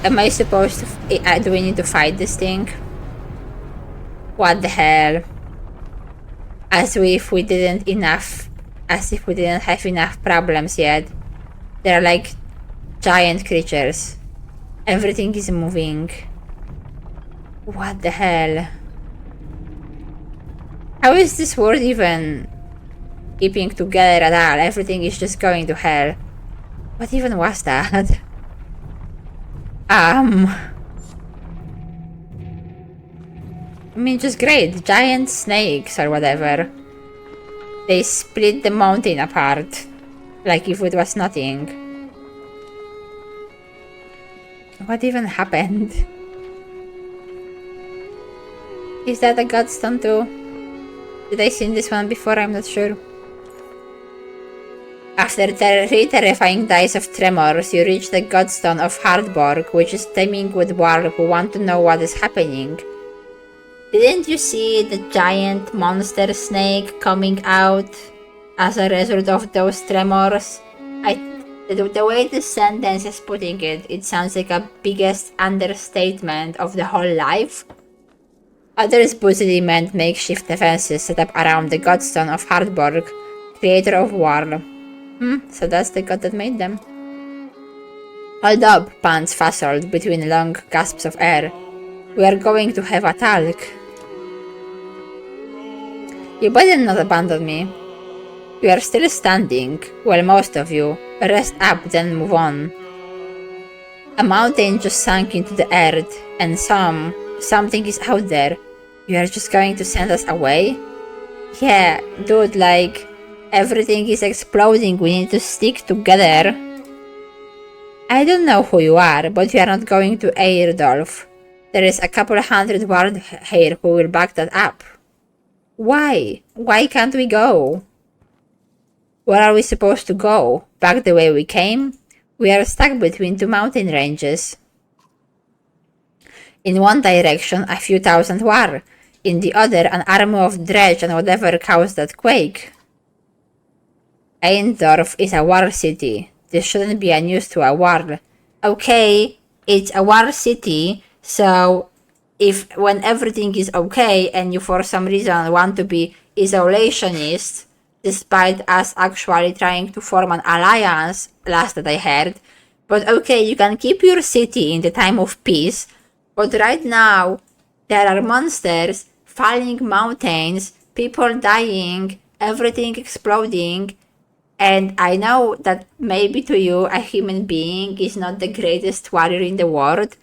Am I supposed to, do we need to fight this thing? What the hell? As if we didn't have enough problems yet. They're like giant creatures. Everything is moving. What the hell? How is this world even keeping together at all? Everything is just going to hell. What even was that? I mean, just great. Giant snakes or whatever. They split the mountain apart. Like if it was nothing. What even happened? Is that a godstone too? Did I seen this one before? I'm not sure. After three terrifying days of tremors, you reach the godstone of Hardborg, which is teeming with warg who want to know what is happening. Didn't you see the giant monster snake coming out as a result of those tremors? The way this sentence is putting it, it sounds like a biggest understatement of the whole life. Others busily meant makeshift defenses set up around the godstone of Hardborg, creator of war. So that's the god that made them. Hold up, pants Fasold between long gasps of air. We are going to have a talk. You better not abandon me. You are still standing. Well, most of you. Rest up, then move on. A mountain just sank into the earth, and something is out there. You are just going to send us away? Yeah, dude, like, everything is exploding. We need to stick together. I don't know who you are, but you are not going to Eirdolf. There is a couple hundred ward here who will back that up. Why? Why can't we go? Where are we supposed to go? Back the way we came? We are stuck between two mountain ranges. In one direction, a few thousand war. In the other, an army of dredge and whatever caused that quake. Eindorf is a war city. This shouldn't be a news to a war. Okay, it's a war city, so if when everything is okay and you for some reason want to be isolationist, despite us actually trying to form an alliance, last that I heard, but okay, you can keep your city in the time of peace, but right now there are monsters, falling mountains, people dying, everything exploding, and I know that maybe to you a human being is not the greatest warrior in the world,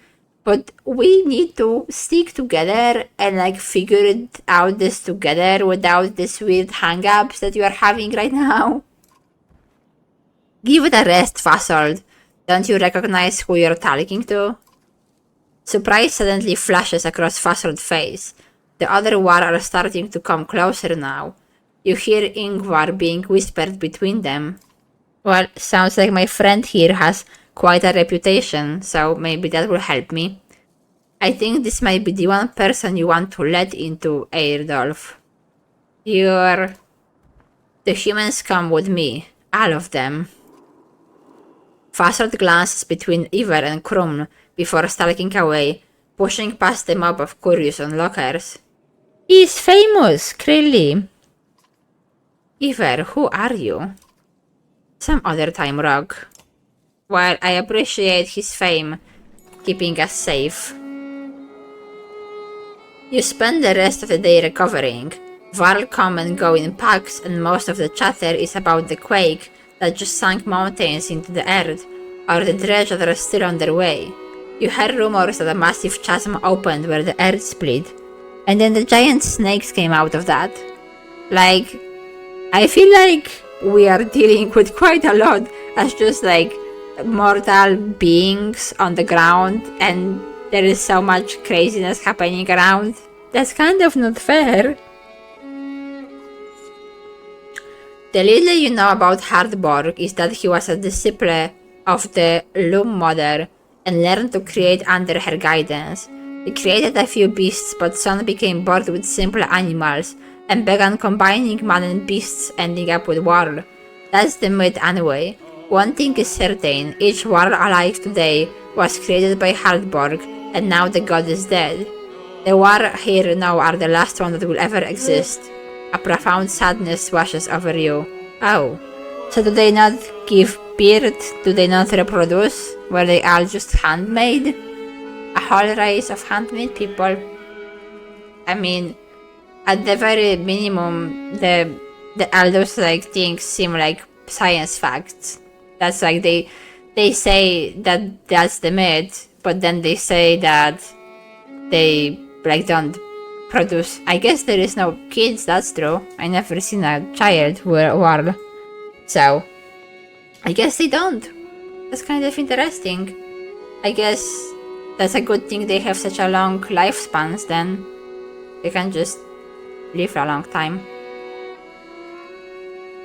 But we need to stick together and like figure it out this together without this weird hang-ups that you are having right now. Give it a rest, Fasold. Don't you recognize who you're talking to? Surprise suddenly flashes across Fasold's face. The other war are starting to come closer now. You hear Ingvar being whispered between them. Well, sounds like my friend here has quite a reputation, so maybe that will help me. I think this might be the one person you want to let into Eirdolf. The humans come with me. All of them. Fasold glances between Ivar and Krum before stalking away, pushing past the mob of curious onlookers. He's famous, clearly. Ivar, who are you? Some other time, Rog. While I appreciate his fame, keeping us safe. You spend the rest of the day recovering. Varl come and go in packs, and most of the chatter is about the quake that just sank mountains into the earth, or the dredge that are still on their way. You heard rumors that a massive chasm opened where the earth split, and then the giant snakes came out of that. Like, I feel like we are dealing with quite a lot as just like mortal beings on the ground, and there is so much craziness happening around. That's kind of not fair. The little you know about Hardborg is that he was a disciple of the Loom Mother and learned to create under her guidance. He created a few beasts but soon became bored with simple animals and began combining man and beasts, ending up with Warl. That's the myth anyway. One thing is certain, each Warl alive today was created by Hardborg, and now the god is dead. The war here now are the last one that will ever exist. A profound sadness washes over you. Oh, so do they not give birth? Do they not reproduce? Were they all just handmade? A whole race of handmade people? I mean, at the very minimum, all those like things seem like science facts. That's like they say that that's the myth, but then they say that they like don't produce. I guess there is no kids, that's true. I never seen a child who war. So I guess they don't. That's kind of interesting. I guess that's a good thing they have such a long lifespans then. They can just live a long time.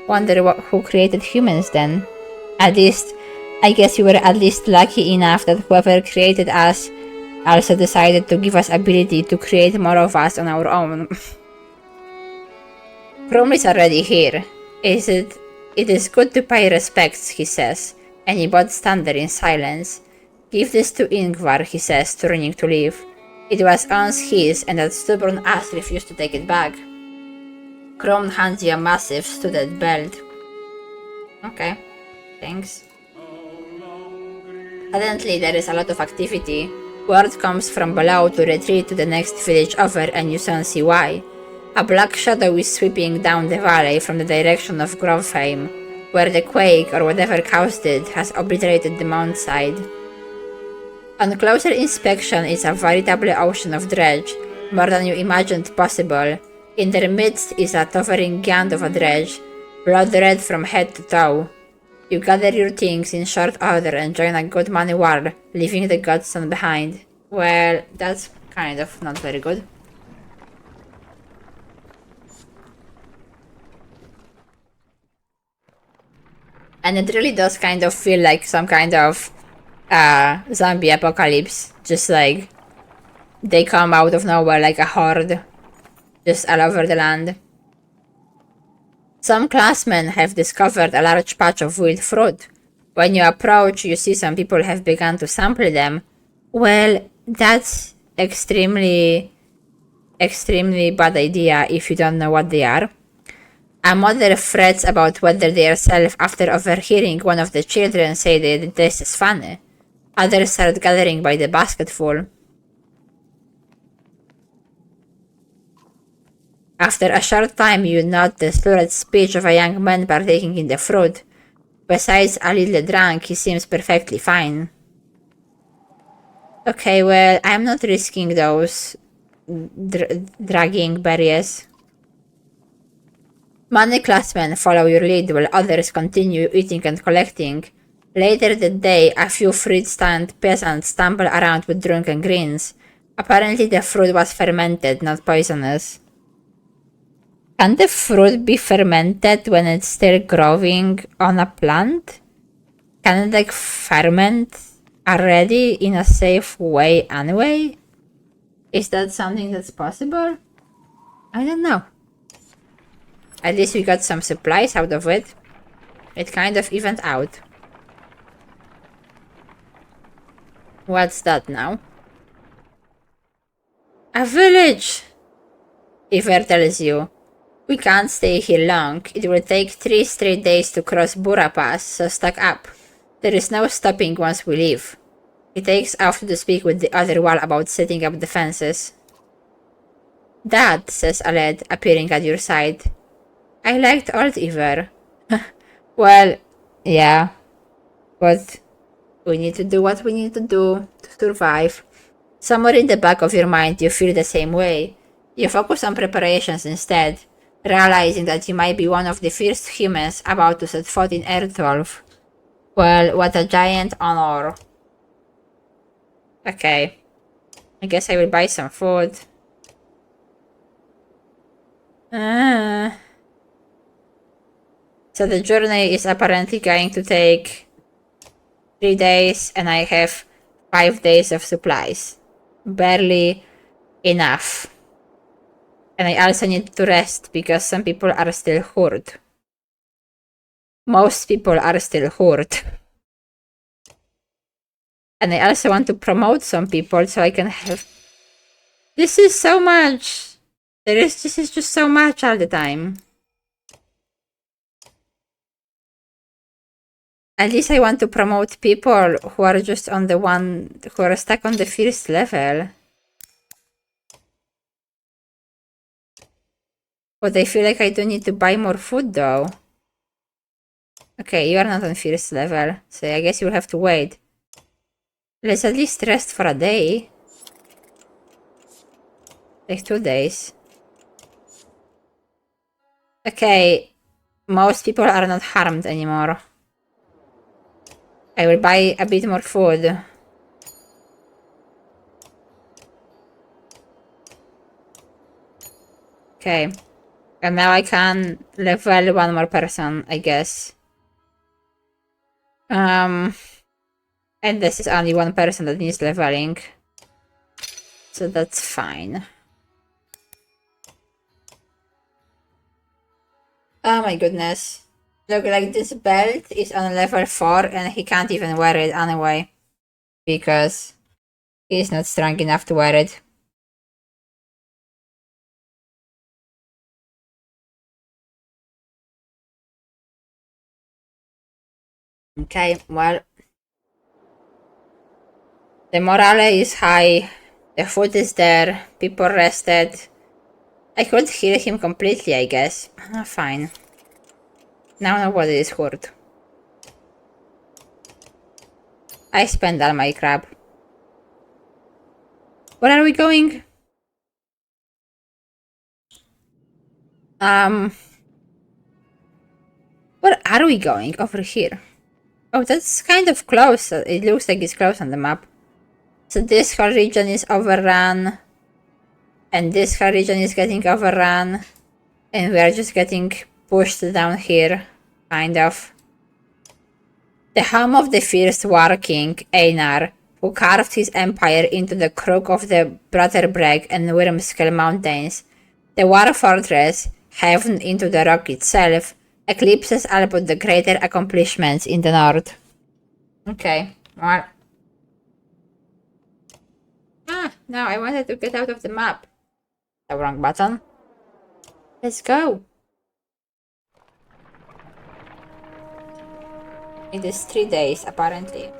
Wonder who created humans then. At least, I guess we were at least lucky enough that whoever created us also decided to give us ability to create more of us on our own. Krum is already here. It is good to pay respects, he says, and he both stand there in silence. Give this to Ingvar, he says, turning to leave. It was once his, and that stubborn ass refused to take it back. Krum hands you a massive studded belt. Okay, thanks. Evidently there is a lot of activity. Word comes from below to retreat to the next village over, and you soon see why. A black shadow is sweeping down the valley from the direction of Grovheim, where the quake, or whatever caused it, has obliterated the mountainside. On closer inspection is a veritable ocean of dredge, more than you imagined possible. In their midst is a towering giant of a dredge, blood red from head to toe. You gather your things in short order and join a good many war, leaving the godson behind. Well, that's kind of not very good. And it really does kind of feel like some kind of zombie apocalypse. Just like they come out of nowhere like a horde, just all over the land. Some classmen have discovered a large patch of wild fruit. When you approach, you see some people have begun to sample them. Well, that's extremely bad idea if you don't know what they are. A mother frets about whether they are safe after overhearing one of the children say that this is funny. Others start gathering by the basketful. After a short time, you note the slurred speech of a young man partaking in the fruit. Besides a little drunk, he seems perfectly fine. Okay, well, I'm not risking those dragging barriers. Many classmen follow your lead while others continue eating and collecting. Later that day, a few fruit-stand peasants stumble around with drunken grins. Apparently the fruit was fermented, not poisonous. Can the fruit be fermented when it's still growing on a plant? Can it like ferment already in a safe way anyway? Is that something that's possible? I don't know. At least we got some supplies out of it. It kind of evened out. What's that now? A village! Iver tells you. We can't stay here long. It will take 3 straight days to cross Bura Pass, so stock up. There is no stopping once we leave. He takes off to speak with the other wall about setting up defenses. Dad, says Aled, appearing at your side. I liked old Iver. Well, yeah. But we need to do what we need to do to survive. Somewhere in the back of your mind you feel the same way. You focus on preparations instead, realizing that you might be one of the first humans about to set foot in Earth-12. Well, what a giant honor. Okay. I guess I will buy some food. So the journey is apparently going to take 3 days and I have 5 days of supplies. Barely enough. And I also need to rest because some people are still hurt. Most people are still hurt. And I also want to promote some people so I can have... This is so much! This is just so much all the time. At least I want to promote people who are just on the one... who are stuck on the first level. But I feel like I do need to buy more food though. Okay, you are not on first level, so I guess you'll have to wait. Let's at least rest for a day. Like 2 days. Okay, most people are not harmed anymore. I will buy a bit more food. Okay. And now I can level one more person, I guess. And this is only one person that needs leveling. So that's fine. Oh my goodness. Look, like this belt is on level 4 and he can't even wear it anyway. Because he's not strong enough to wear it. Okay, well. The morale is high. The food is there. People rested. I could heal him completely, I guess. Fine. Now nobody is hurt. I spent all my crap. Where are we going? Where are we going? Over here. Oh, that's kind of close. It looks like it's close on the map. So this whole region is overrun. And this whole region is getting overrun. And we are just getting pushed down here. Kind of. The home of the first war king, Einar, who carved his empire into the crook of the Brotherbreg and Wyrmskel mountains. The war fortress, hewn into the rock itself, eclipses all but the greater accomplishments in the north. Okay, well. No, I wanted to get out of the map. The wrong button. Let's go. It is 3 days, apparently.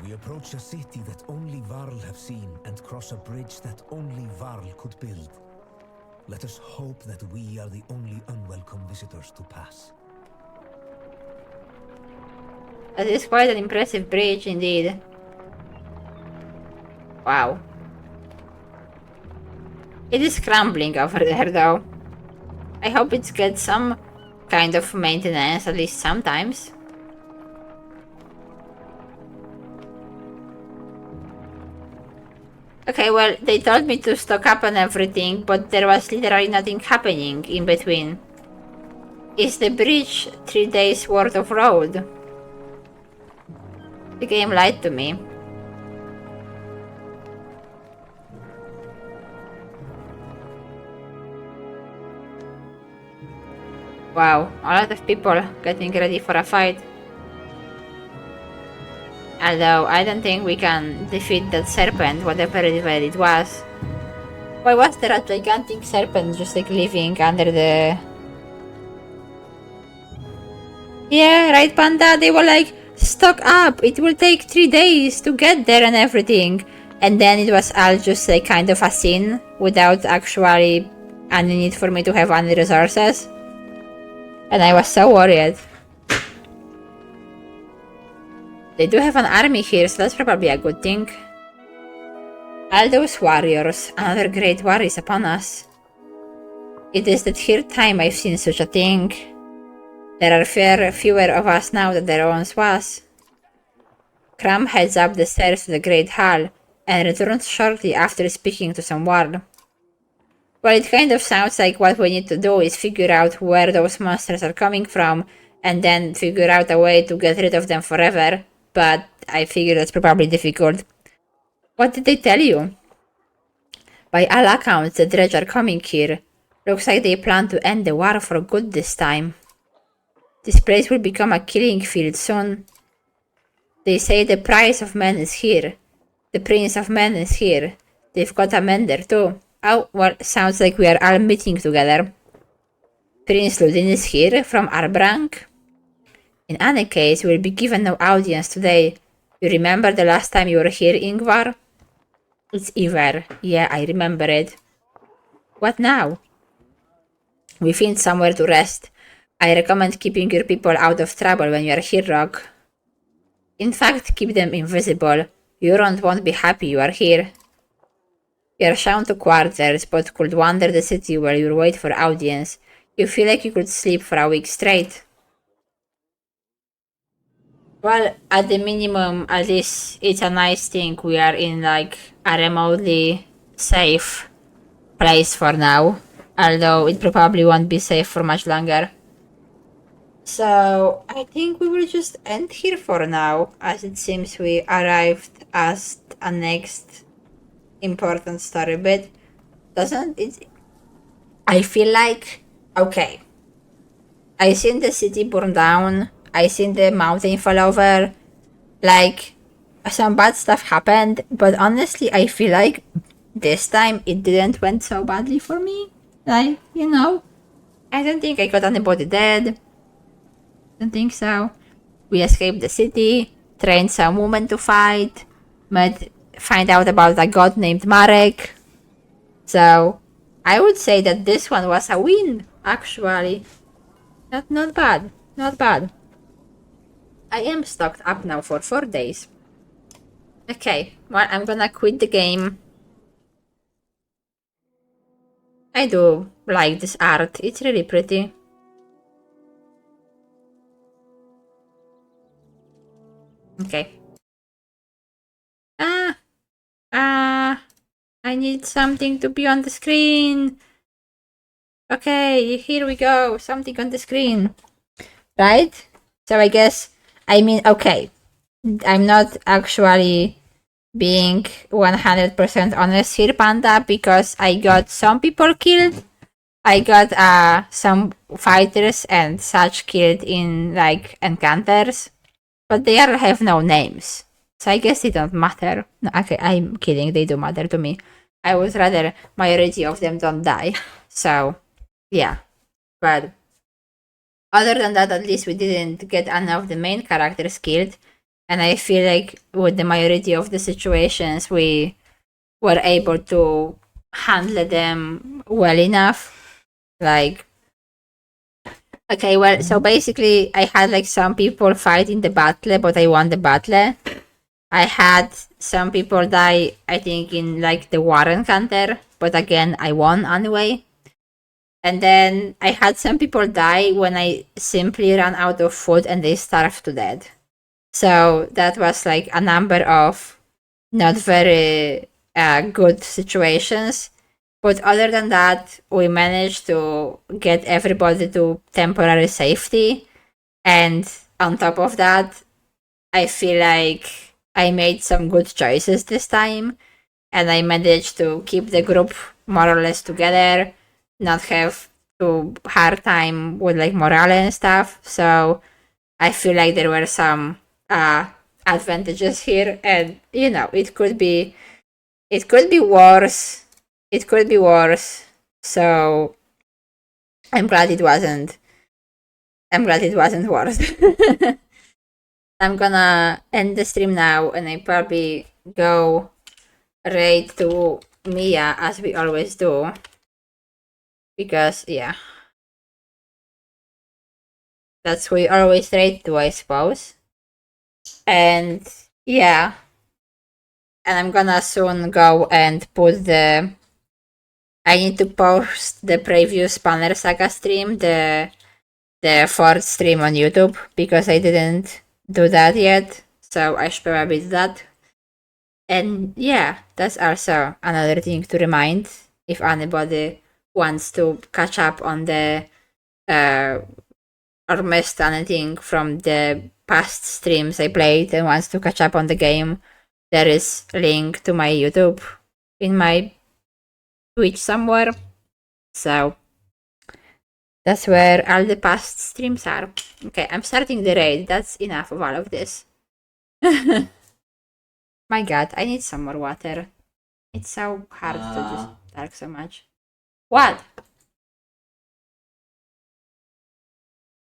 We approach a city that only Varl have seen and cross a bridge that only Varl could build. Let us hope that we are the only unwelcome visitors to pass. That is quite an impressive bridge indeed. Wow. It is crumbling over there though. I hope it gets some kind of maintenance at least sometimes. Okay, well, they told me to stock up on everything, but there was literally nothing happening in between. Is the bridge 3 days worth of road? The game lied to me. Wow, a lot of people getting ready for a fight. Although I don't think we can defeat that serpent, whatever it was. Why was there a gigantic serpent just like living under the... Yeah, right, Panda? They were like, stock up, it will take 3 days to get there and everything. And then it was all just like kind of a scene without actually any need for me to have any resources. And I was so worried. They do have an army here, so that's probably a good thing. All those warriors, another great war is upon us. It is the third time I've seen such a thing. There are fewer of us now than there once was. Cram heads up the stairs to the Great Hall and returns shortly after speaking to some ward. Well, it kind of sounds like what we need to do is figure out where those monsters are coming from and then figure out a way to get rid of them forever, but I figure that's probably difficult. What did they tell you? By all accounts, the Dredge are coming here. Looks like they plan to end the war for good this time. This place will become a killing field soon. They say the price of men is here. The prince of men is here. They've got a man there too. Oh, well, sounds like we are all meeting together. Prince Ludin is here, from Arbrank. In any case, we'll be given no audience today. You remember the last time you were here, Ingvar? It's Ivar. Yeah, I remember it. What now? We find somewhere to rest. I recommend keeping your people out of trouble when you are here, Rock. In fact, keep them invisible. Euron won't be happy you are here. You are shown to quarters, but could wander the city while you wait for audience. You feel like you could sleep for a week straight. Well, at the minimum, at least it's a nice thing we are in like a remotely safe place for now. Although it probably won't be safe for much longer. So I think we will just end here for now, as it seems we arrived at a next important story bit. Doesn't it? I feel like, okay, I seen the city burn down, I seen the mountain fall over, like some bad stuff happened, but honestly I feel like this time it didn't went so badly for me. Like, you know, I don't think I got anybody dead. Don't think so. We escaped the city, trained some women to fight, find out about a god named Marek. So I would say that this one was a win, actually. Not bad. Not bad. I am stocked up now for 4 days. Okay, well, I'm gonna quit the game. I do like this art. It's really pretty. Okay. I need something to be on the screen. Okay, here we go. Something on the screen. Right? So I guess, okay. I'm not actually being 100% honest here, Panda, because I got some people killed. I got some fighters and such killed in like encounters, but they all have no names. So I guess they don't matter. No, okay, I'm kidding, they do matter to me. I would rather majority of them don't die. So, yeah. But other than that, at least we didn't get any of the main characters killed. And I feel like with the majority of the situations, we were able to handle them well enough. Like, Okay, well, so basically, I had like some people fight in the battle, but I won the battle. I had some people die, I think, in like the war encounter, but again, I won anyway. And then I had some people die when I simply ran out of food and they starved to death. So that was like a number of not very good situations. But other than that, we managed to get everybody to temporary safety. And on top of that, I feel like I made some good choices this time. And I managed to keep the group more or less together, not have too hard time with like morale and stuff. So I feel like there were some advantages here, and you know, it could be worse. It could be worse. So I'm glad it wasn't. I'm glad it wasn't worse. I'm gonna end the stream now, and I probably go raid to Mia as we always do. Because yeah, that's who we always raid to, I suppose. And yeah, and I'm gonna soon go and put the. I need to post the previous Banner Saga stream, the fourth stream on YouTube, because I didn't do that yet. So I should probably do that. And yeah, that's also another thing to remind if anybody wants to catch up on the or missed anything from the past streams I played and wants to catch up on the game, there is a link to my YouTube in my Twitch somewhere. So that's where all the past streams are. Okay, I'm starting the raid. That's enough of all of this. My god, I need some more water. It's so hard to just talk so much. What?